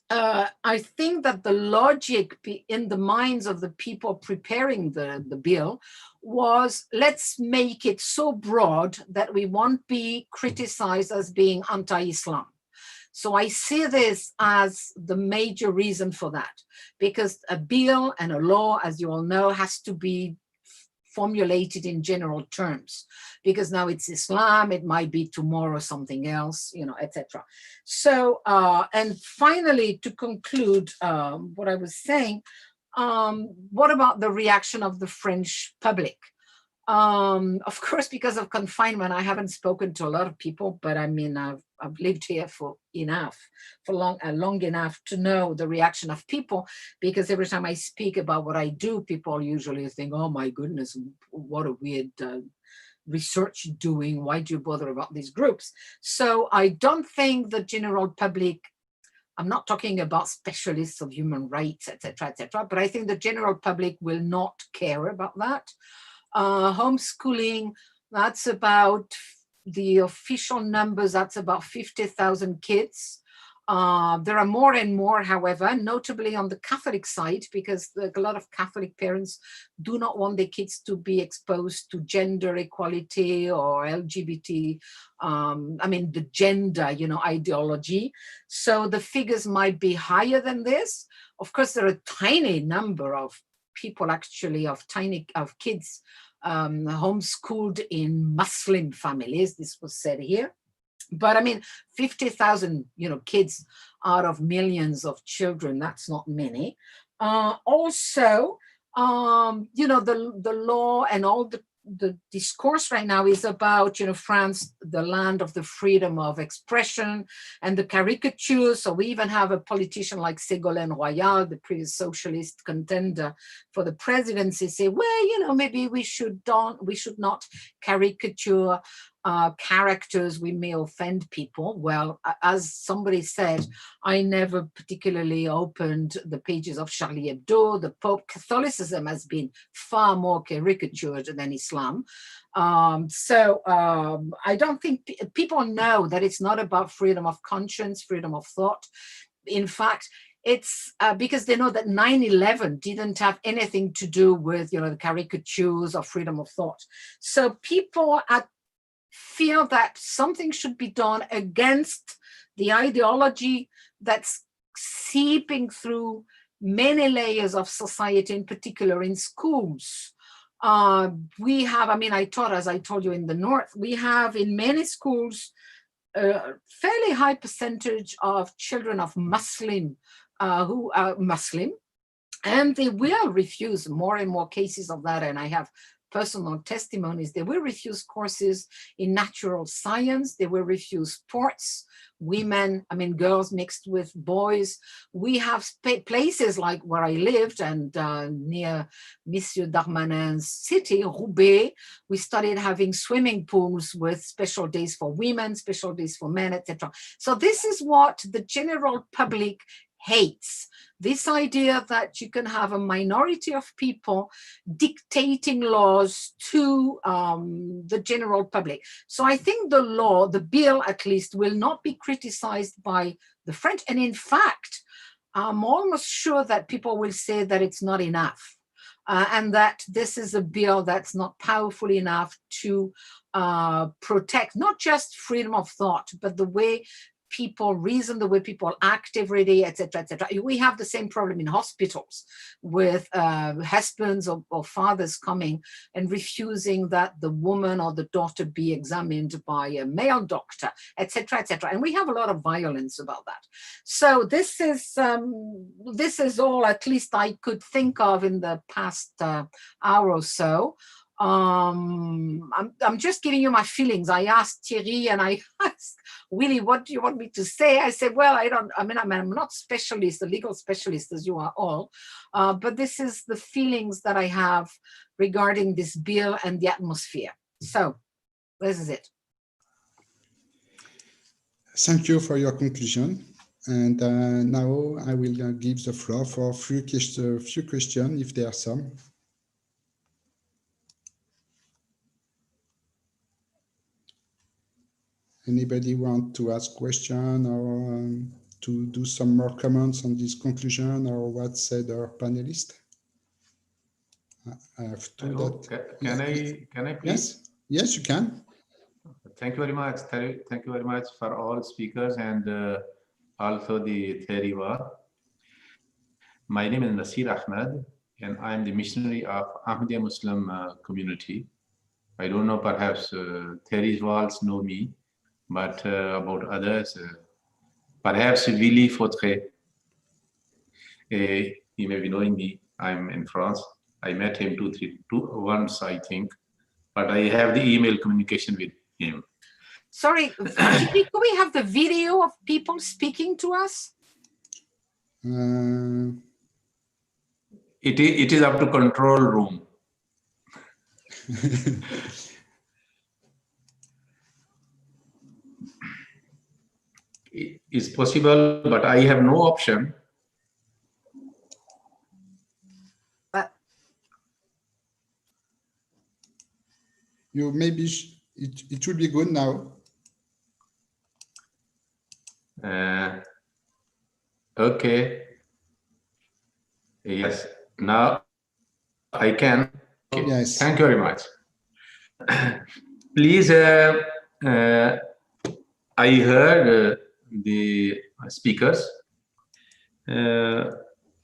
S5: I think that the logic in the minds of the people preparing the bill was, let's make it so broad that we won't be criticized as being anti-Islam. So I see this as the major reason for that, because a bill and a law, as you all know, has to be formulated in general terms, because now it's Islam, it might be tomorrow something else, you know, etc. So, and finally, to conclude what I was saying, what about the reaction of the French public? Of course, because of confinement, I haven't spoken to a lot of people, but I mean, I've lived here for long enough to know the reaction of people, because every time I speak about what I do, people usually think, oh my goodness, what a weird research doing. Why do you bother about these groups? So I don't think the general public, I'm not talking about specialists of human rights, etc., but I think the general public will not care about that. Homeschooling, that's about, the official numbers, that's about 50,000 kids. There are more and more, however, notably on the Catholic side, because a lot of Catholic parents do not want their kids to be exposed to gender equality or LGBT, I mean, the gender, you know, ideology. So the figures might be higher than this. Of course, there are a tiny number of people actually, of kids homeschooled in Muslim families. This was said here. But I mean, 50,000, you know, kids out of millions of children, that's not many. Also, you know, the law and all the the discourse right now is about, France, the land of the freedom of expression and the caricatures. So we even have a politician like Ségolène Royal, the previous socialist contender for the presidency, say, well, maybe we should not caricature characters, we may offend people. Well, as somebody said, I never particularly opened the pages of Charlie Hebdo. The Pope, Catholicism has been far more caricatured than Islam. I don't think people know that it's not about freedom of conscience, freedom of thought. In fact, it's because they know that 9/11 didn't have anything to do with, the caricatures of freedom of thought. So people feel that something should be done against the ideology that's seeping through many layers of society, in particular in schools. We have, I taught, as I told you, in the North, we have in many schools a fairly high percentage of children of Muslim who are Muslim, and they will refuse more and more cases of that. And I have personal testimonies. They will refuse courses in natural science. They will refuse sports, girls mixed with boys. We have places like where I lived and near Monsieur Darmanin's city, Roubaix. We started having swimming pools with special days for women, special days for men, etc. So this is what the general public hates. This idea that you can have a minority of people dictating laws to the general public. So I think the bill at least, will not be criticized by the French. And in fact, I'm almost sure that people will say that it's not enough. And that this is a bill that's not powerful enough to protect not just freedom of thought, but the way people reason, the way people act every day, etc., etc. We have the same problem in hospitals with husbands or fathers coming and refusing that the woman or the daughter be examined by a male doctor, etc., etc. And we have a lot of violence about that. So this is all, at least I could think of in the past hour or so. I'm just giving you my feelings. I asked Thierry and I asked Willie, what do you want me to say? I said, well, I'm not specialist, a legal specialist as you are all, but this is the feelings that I have regarding this bill and the atmosphere. So this is it.
S1: Thank you for your conclusion. And now I will give the floor for a few questions, if there are some. Anybody want to ask question or to do some more comments on this conclusion or what said our panelist? I have two.
S6: Can I please?
S1: Yes, you can.
S6: Thank you very much. Thank you very much for all speakers and also the Thierry War. My name is Nasir Ahmed and I am the missionary of Ahmadiyya Muslim community. I don't know, perhaps Thierry Walls know me, but about others, perhaps Willy Fautré, he may be knowing me. I'm in France. I met him once, I think, but I have the email communication with him.
S5: Sorry, could we have the video of people speaking to us?
S6: It is up to control room. It's possible, but I have no option.
S1: You maybe it would be good now.
S6: Okay. Yes. Now I can. Okay.
S1: Yes.
S6: Thank you very much. Please. I heard the speakers. I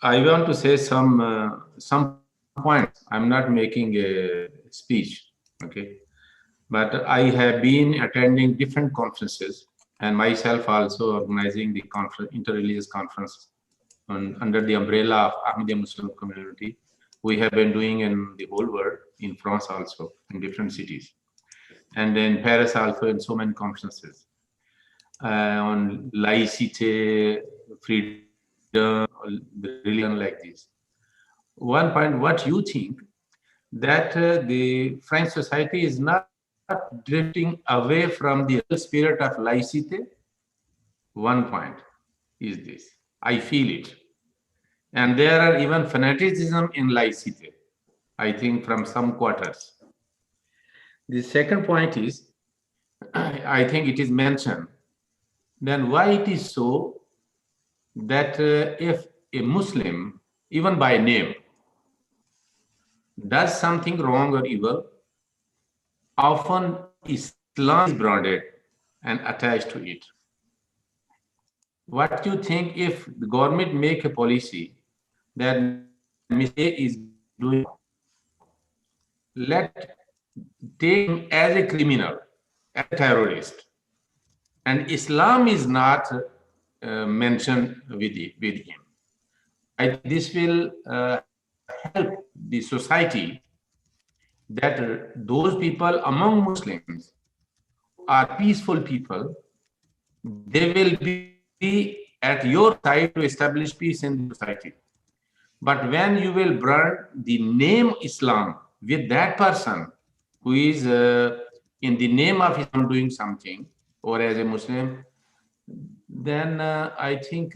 S6: want to say some points. I'm not making a speech, okay? But I have been attending different conferences and myself also organizing the conference, interreligious conference under the umbrella of Ahmadiyya Muslim community. we have been doing in the whole world, in France also, in different cities, and in Paris also, in so many conferences on laicite, freedom, religion, like this. One point, what you think that the French society is not drifting away from the spirit of laicite? One point is this. I feel it. And there are even fanaticism in laicite, I think, from some quarters. The second point is, I think it is mentioned, then why it is so that if a Muslim, even by name, does something wrong or evil, often Islam is branded and attached to it. What do you think if the government make a policy that mistake is doing, let take him as a criminal, as a terrorist, and Islam is not mentioned with him? This will help the society that those people among Muslims are peaceful people, they will be at your side to establish peace in the society. But when you will burn the name Islam with that person who is in the name of Islam doing something, or as a Muslim, then I think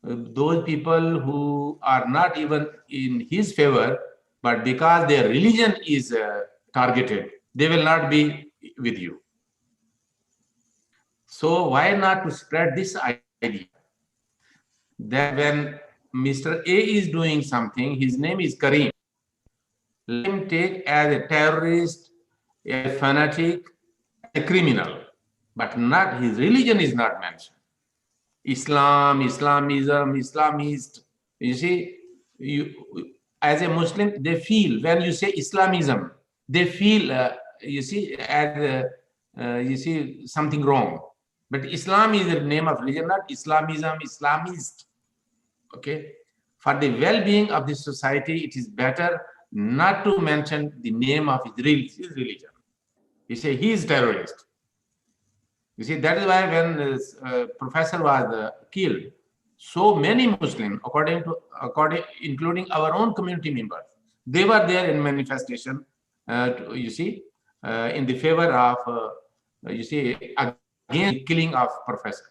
S6: those people who are not even in his favor, but because their religion is targeted, they will not be with you. So why not to spread this idea that when Mr. A is doing something, his name is Kareem, let him take as a terrorist, a fanatic, a criminal, but not his religion is not mentioned. Islam, Islamism, Islamist. You see, as a Muslim, they feel when you say Islamism, they feel you see as you see something wrong. But Islam is the name of religion, not Islamism, Islamist. Okay, for the well-being of the society, it is better not to mention the name of his religion. You say he is terrorist. You see, that is why when this professor was killed, so many Muslims, including our own community members, they were there in manifestation, you see, in the favor of, you see, against the killing of professor.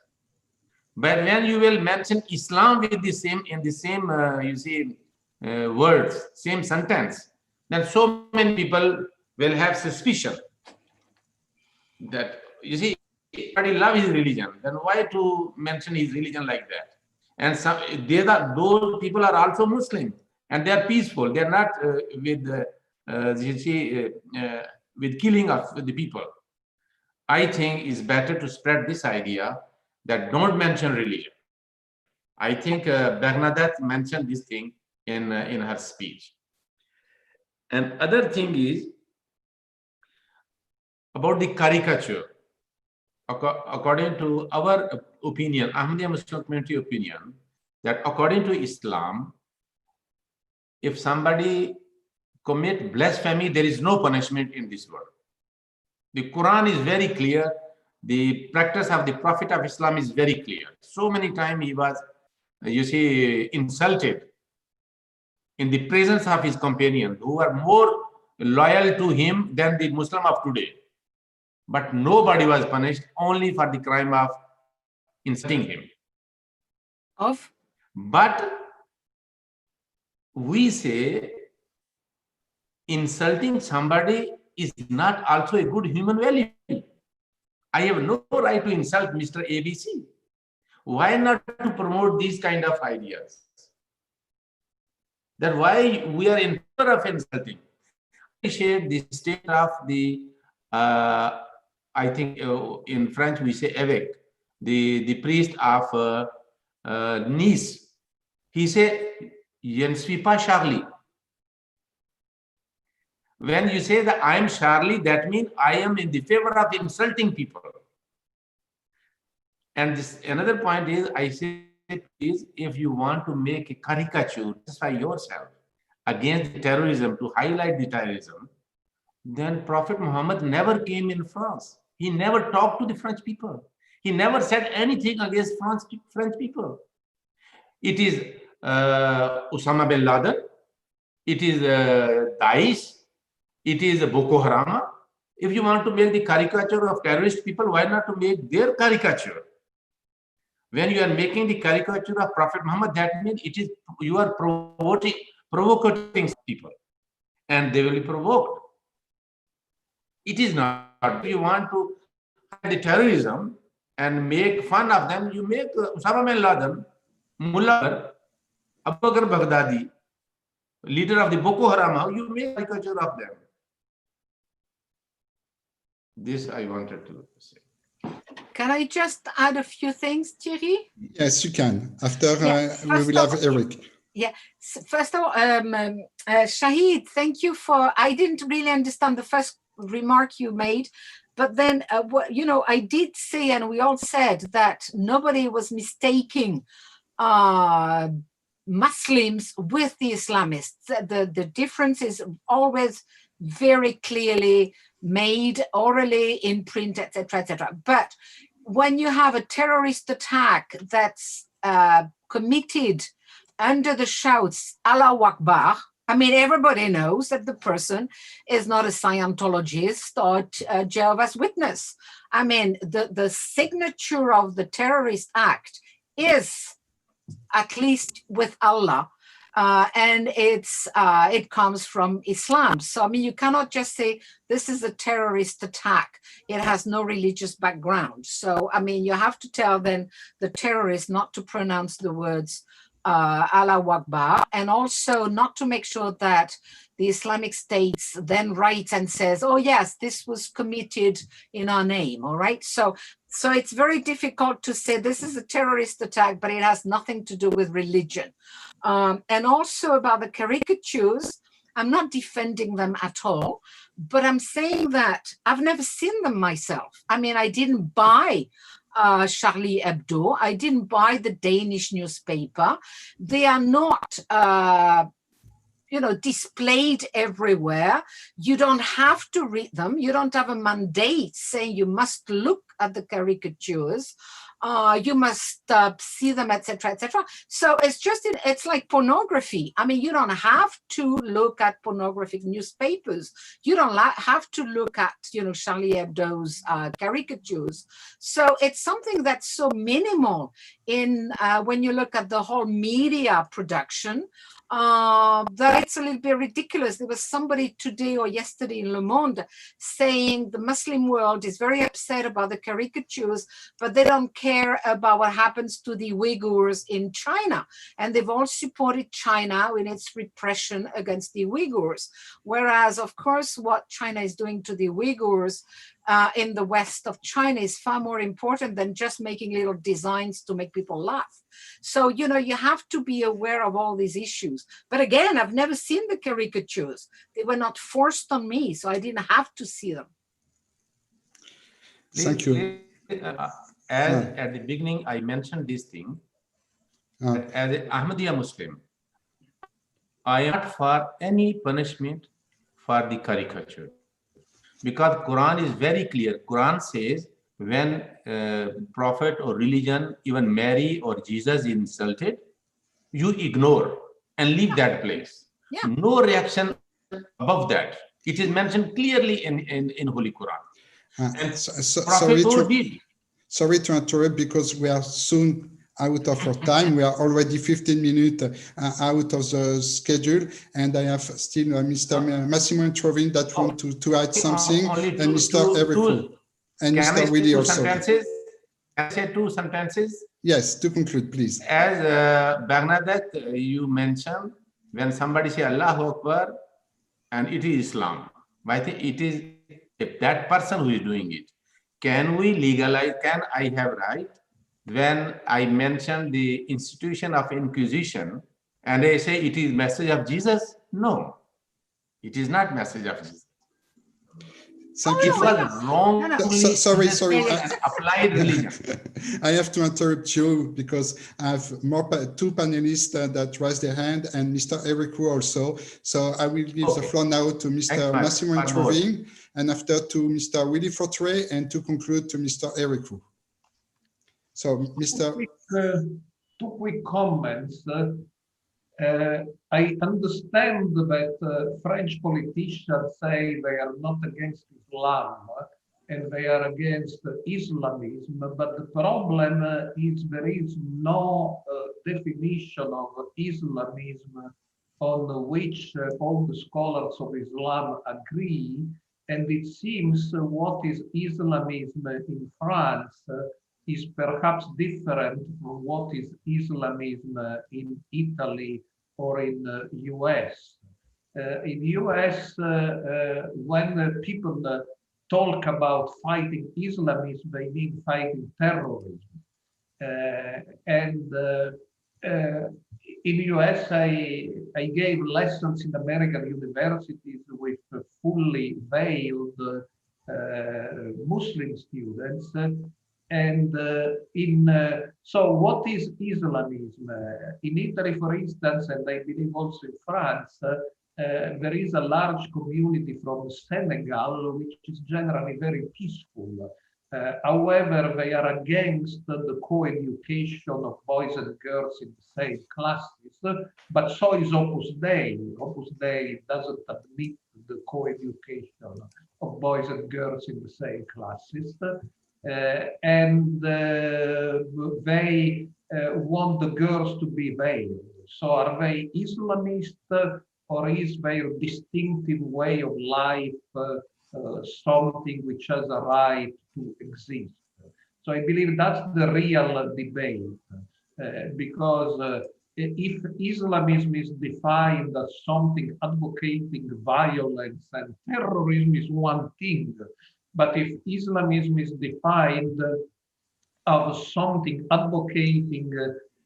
S6: But when you will mention Islam with the same, in the same, you see, words, same sentence, then so many people will have suspicion that, you see, but he loves his religion, then why to mention his religion like that? And some, those people are also Muslim, and they are peaceful. They are not with, you see, with killing of the people. I think it's better to spread this idea that don't mention religion. I think Bernadette mentioned this thing in her speech. And other thing is about the caricature. According to our opinion, Ahmadiyya Muslim community opinion, that according to Islam, if somebody commit blasphemy, there is no punishment in this world. The Quran is very clear. The practice of the Prophet of Islam is very clear. So many times he was, you see, insulted in the presence of his companions who are more loyal to him than the Muslim of today. But nobody was punished, only for the crime of insulting him. But we say insulting somebody is not also a good human value. I have no right to insult Mr. ABC. Why not to promote these kind of ideas? That why we are in favor of insulting. Appreciate the state of the, I think in French we say évêque, the priest of Nice. He said, "Je ne suis pas Charlie." When you say that I am Charlie, that means I am in the favor of insulting people. And this another point is, I say, is if you want to make a caricature, satisfy yourself. against the terrorism, to highlight the terrorism, then Prophet Muhammad never came in France. He never talked to the French people. He never said anything against French people. It is Osama bin Laden, it is Daesh, it is Boko Haram. If you want to make the caricature of terrorist people, why not to make their caricature? When you are making the caricature of Prophet Muhammad, that means it is you are provoking people, and they will be provoked. It is not. If you want to hide the terrorism and make fun of them, you make Osama bin Laden, Mullah, Abu Bakr Baghdadi, leader of the Boko Haram, you make caricature of them. This I wanted to say.
S5: Can I just add a few things, Thierry?
S1: Yes, you can. After we
S5: First
S1: will
S5: of
S1: have Eric.
S5: Yeah. First of all, Shahid, thank you for, I didn't really understand the first remark you made, but then, you know, I did say, and we all said that nobody was mistaking Muslims with the Islamists. The difference is always very clearly made orally in print, etc., etc. But when you have a terrorist attack that's committed under the shouts Allahu Akbar, I mean, everybody knows that the person is not a Scientologist or a Jehovah's Witness. I mean, the signature of the terrorist act is at least with Allah, and it comes from Islam. So, I mean, you cannot just say this is a terrorist attack. It has no religious background. So, I mean, you have to tell then the terrorists not to pronounce the words Allahu Akbar, and also not to make sure that the Islamic State then writes and says, oh yes, this was committed in our name, all right? So it's very difficult to say this is a terrorist attack, but it has nothing to do with religion. And also about the caricatures, I'm not defending them at all, but I'm saying that I've never seen them myself. I mean, I didn't buy Charlie Hebdo. I didn't buy the Danish newspaper. They are not, you know, displayed everywhere. You don't have to read them. You don't have a mandate saying you must look at the caricatures. You must see them, etc., etc. So it's like pornography. I mean, you don't have to look at pornographic newspapers. You don't have to look at, you know, Charlie Hebdo's caricatures. So it's something that's so minimal in when you look at the whole media production, that it's a little bit ridiculous. There was somebody today or yesterday in Le Monde saying the Muslim world is very upset about the caricatures, but they don't care about what happens to the Uyghurs in China. And they've all supported China in its repression against the Uyghurs. Whereas, of course, what China is doing to the Uyghurs in the west of China is far more important than just making little designs to make people laugh. So, you know, you have to be aware of all these issues. But again, I've never seen the caricatures. They were not forced on me, so I didn't have to see them.
S1: Thank you.
S6: At the beginning, I mentioned this thing. That as an Ahmadiyya Muslim, I am not for any punishment for the caricature. Because Quran is very clear. Quran says when prophet or religion, even Mary or Jesus is insulted, you ignore and leave that place.
S5: Yeah.
S6: No reaction above that. It is mentioned clearly in Holy Quran. And
S1: sorry to interrupt, because we are soon out of our time. We are already 15 minutes out of the schedule, and I have still Mr. Massimo Introvin that want to add something, and Mr. Eric and Mr. Willie also.
S6: Can I say 2 sentences?
S1: Yes, to conclude, please.
S6: As Bernadette, you mentioned, when somebody say Allahu Akbar, and it is Islam, I think it is if that person who is doing it. Can we legalize? Can I have right? When I mention the institution of Inquisition and they say it is message of Jesus, no, it is not message of Jesus.
S1: Thank
S6: It
S1: you.
S6: was
S5: No,
S6: wrongly
S1: Sorry.
S6: applied religion.
S1: I have to interrupt you because I have two panelists that raised their hand and Mr. Eric Roux also. So I will give the floor now to Mr. Massimo Introving and after to Mr. Willy Fortray and to conclude to Mr. Eric Roux. So Mr.
S2: Two quick comments. I understand that French politicians say they are not against Islam and they are against Islamism, but the problem is there is no definition of Islamism on which all the scholars of Islam agree, and it seems what is Islamism in France is perhaps different from what is Islamism in Italy or in US. In US, when people talk about fighting Islamism, they mean fighting terrorism. In US, I gave lessons in American universities with fully veiled Muslim students. So what is Islamism? In Italy, for instance, and I believe also in France, there is a large community from Senegal, which is generally very peaceful. However, they are against the co-education of boys and girls in the same classes, but so is Opus Dei. Opus Dei doesn't admit the co-education of boys and girls in the same classes. They want the girls to be veiled. So are they Islamist or is their distinctive way of life something which has a right to exist? So I believe that's the real debate, because if Islamism is defined as something advocating violence and terrorism is one thing, but if Islamism is defined as something advocating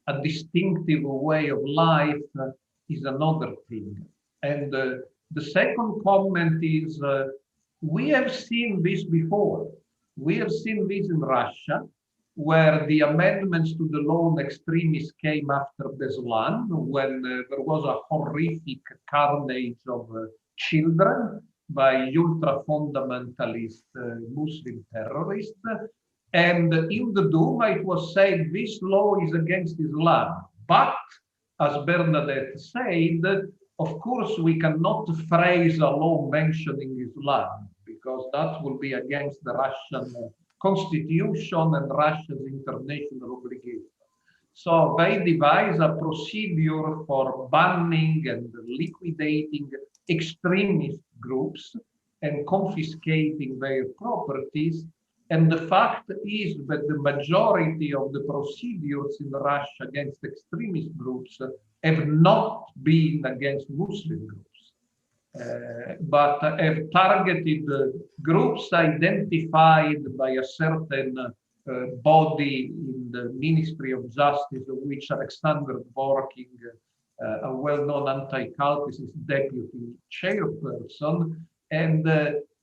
S2: a distinctive way of life is another thing. And the second comment is, we have seen this before. We have seen this in Russia, where the amendments to the law on extremists came after Beslan, when there was a horrific carnage of children by ultra-fundamentalist Muslim terrorists. And in the Duma, it was said this law is against Islam. But, as Bernadette said, of course, we cannot phrase a law mentioning Islam, because that will be against the Russian constitution and Russia's international obligation. So they devise a procedure for banning and liquidating extremist groups and confiscating their properties. And the fact is that the majority of the procedures in Russia against extremist groups have not been against Muslim groups, but have targeted groups identified by a certain body in the Ministry of Justice, of which Alexander Dworkin, a well-known anti-cultist deputy chairperson, and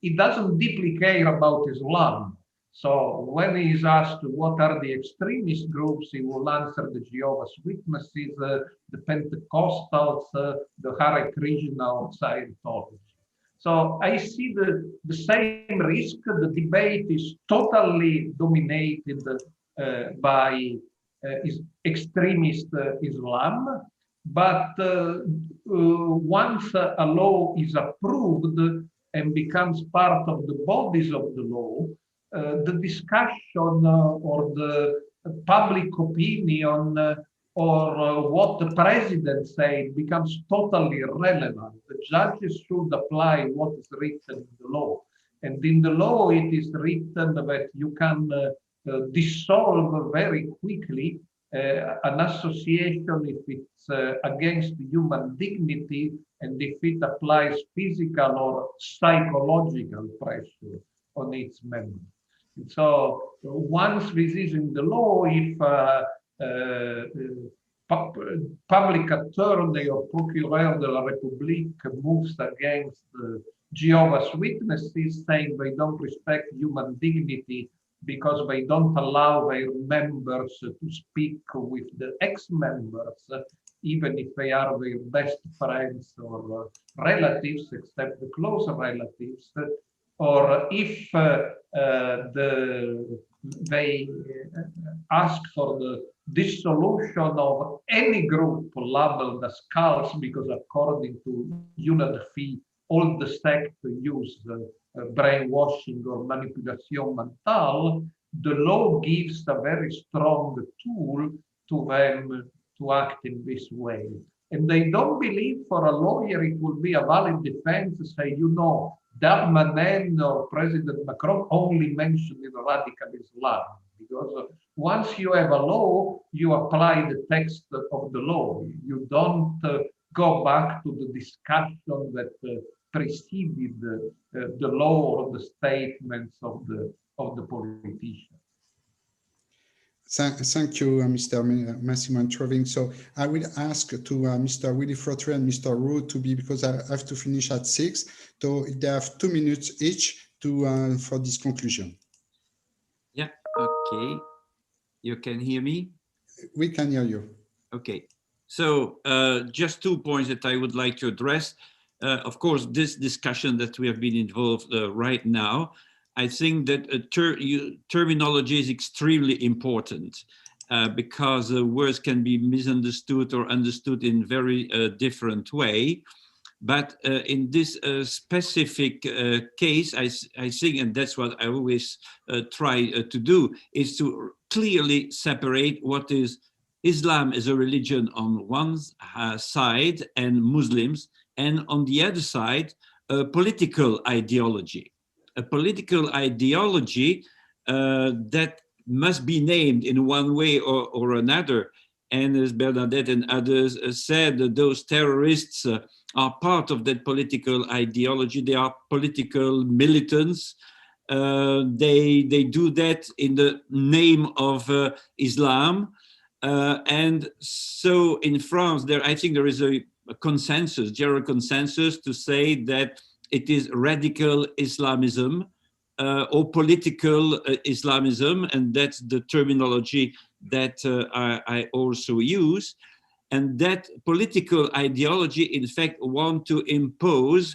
S2: he doesn't deeply care about Islam. So when he is asked what are the extremist groups, he will answer the Jehovah's Witnesses, the Pentecostals, the Hare Krishna or Scientology. So I see the same risk. The debate is totally dominated by extremist Islam. But once a law is approved and becomes part of the bodies of the law, the discussion or the public opinion or what the president said becomes totally irrelevant. The judges should apply what is written in the law. And in the law, it is written that you can dissolve very quickly an association if it's against human dignity and if it applies physical or psychological pressure on its members. So once this is in the law, if public attorney or procureur de la République moves against Jehovah's Witnesses, saying they don't respect human dignity because they don't allow their members to speak with the ex-members, even if they are their best friends or relatives, except the closer relatives, or if they ask for the dissolution of any group labeled as cults, because according to Yunad Fi, all the sects use brainwashing or manipulation mental, the law gives a very strong tool to them to act in this way. And they don't believe for a lawyer it will be a valid defense to say, you know, Darmanin or President Macron only mentioned in radical Islam. Because once you have a law, you apply the text of the law. You don't go back to the discussion that preceded the law or the statements of the politician.
S1: Thank you, Mr. Massimo Antroving. So I will ask to Mr. Willy Frotteret and Mr. Roux to be, because I have to finish at 6. So they have 2 minutes each to for this conclusion.
S3: Yeah, okay. You can hear me?
S1: We can hear you.
S3: Okay. So just 2 points that I would like to address. Of course, this discussion that we have been involved right now, I think that terminology is extremely important because words can be misunderstood or understood in very different way. But in this specific case, I think, and that's what I always try to do, is to clearly separate what is Islam as a religion on one side and Muslims, and on the other side, a political ideology. A political ideology that must be named in one way or another. And as Bernadette and others said, those terrorists are part of that political ideology. They are political militants. They do that in the name of Islam. And so in France, I think there is a consensus, general consensus, to say that it is radical Islamism or political Islamism, and that's the terminology that I also use. And that political ideology, in fact, want to impose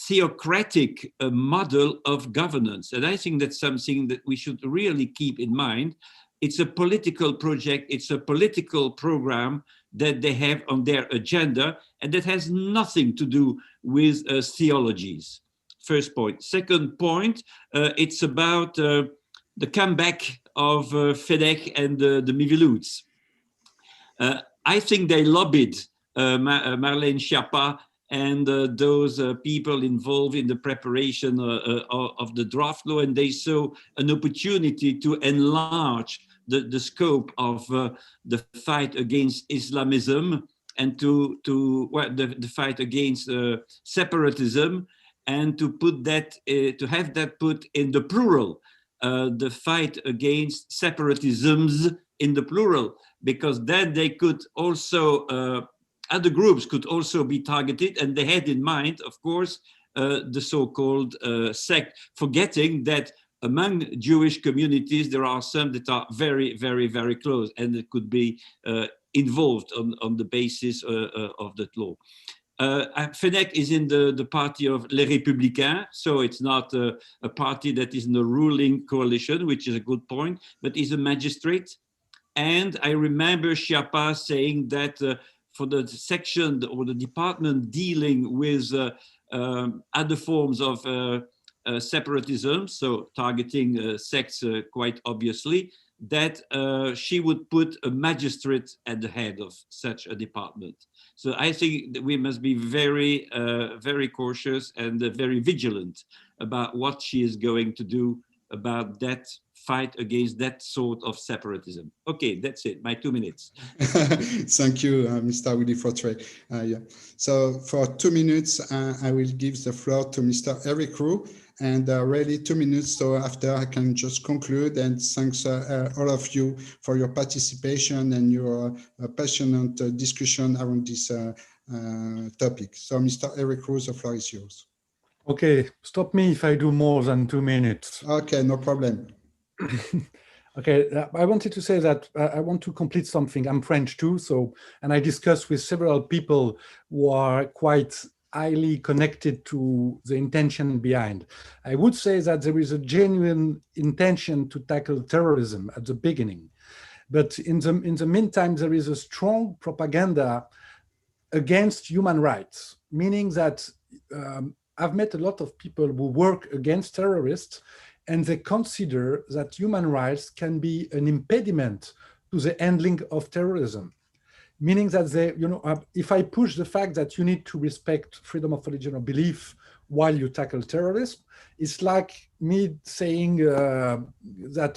S3: theocratic model of governance. And I think that's something that we should really keep in mind. It's a political project, it's a political program that they have on their agenda, and that has nothing to do with theologies. First point. Second point, it's about the comeback of Fenech and the Miviludes. I think they lobbied Marlène Schiappa and those people involved in the preparation of the draft law, and they saw an opportunity to enlarge the scope of the fight against Islamism and the fight against separatism, and to put that to have that put in the plural, the fight against separatisms in the plural, because then they could also other groups could also be targeted, and they had in mind, of course, the so-called sect, forgetting that among Jewish communities, there are some that are very, very, very close, and that could be involved on the basis of that law. Fenech is in the party of Les Républicains, so it's not a party that is in the ruling coalition, which is a good point, but is a magistrate. And I remember Schiappa saying that for the section or the department dealing with other forms of separatism, so targeting sects quite obviously, that she would put a magistrate at the head of such a department. So I think that we must be very, very cautious and very vigilant about what she is going to do about that fight against that sort of separatism. Okay, that's it, my 2 minutes.
S1: Thank you, Mr. Willy Frotteret. Yeah. So for 2 minutes, I will give the floor to Mr. Eric Roux, and really 2 minutes, so after I can just conclude, and thanks all of you for your participation and your passionate discussion around this topic. So Mr. Eric Roux, the floor is yours.
S7: Okay, stop me if I do more than 2 minutes.
S1: Okay, no problem.
S7: Okay, I wanted to say that I want to complete something. I'm French too, and I discussed with several people who are quite highly connected to the intention behind. I would say that there is a genuine intention to tackle terrorism at the beginning, but in the meantime, there is a strong propaganda against human rights, meaning that I've met a lot of people who work against terrorists, and they consider that human rights can be an impediment to the handling of terrorism. Meaning that they, if I push the fact that you need to respect freedom of religion or belief while you tackle terrorism, it's like me saying that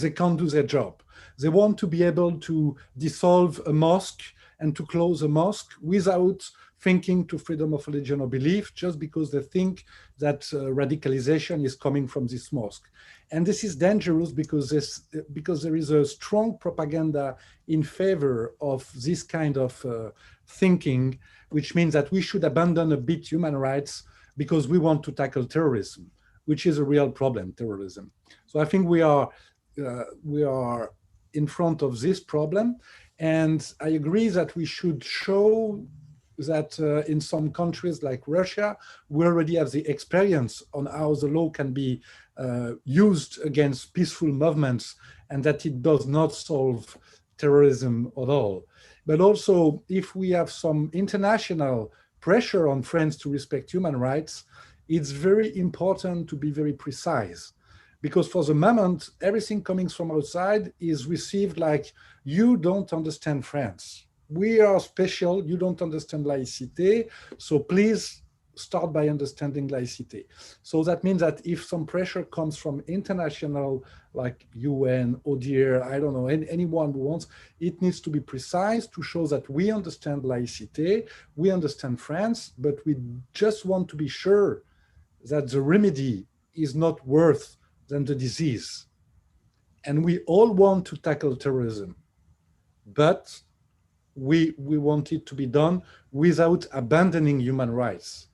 S7: they can't do their job. They want to be able to dissolve a mosque and to close a mosque without thinking to freedom of religion or belief, just because they think that radicalization is coming from this mosque. And this is dangerous because there is a strong propaganda in favor of this kind of thinking, which means that we should abandon a bit human rights because we want to tackle terrorism, which is a real problem, terrorism. So I think we are in front of this problem. And I agree that we should show that in some countries like Russia, we already have the experience on how the law can be used against peaceful movements and that it does not solve terrorism at all. But also, if we have some international pressure on France to respect human rights, it's very important to be very precise. Because for the moment, everything coming from outside is received like, you don't understand France. We are special, you don't understand laïcité, so please start by understanding laïcité. So that means that if some pressure comes from international, like UN, ODIHR, I don't know, anyone who wants, it needs to be precise to show that we understand laïcité, we understand France, but we just want to be sure that the remedy is not worse than the disease. And we all want to tackle terrorism, but we want it to be done without abandoning human rights.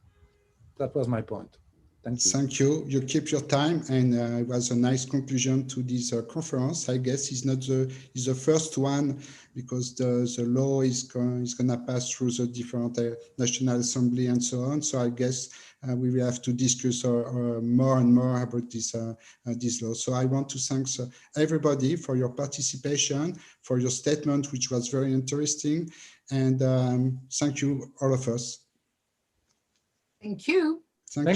S7: That was my point. Thank you.
S1: Thank you. You keep your time, and it was a nice conclusion to this conference. I guess it's not the first one, because the law is gonna pass through the different National Assembly and so on. So I guess we will have to discuss more and more about this law. So I want to thank everybody for your participation, for your statement, which was very interesting, and thank you all of us.
S5: Thank you.
S1: Thank you.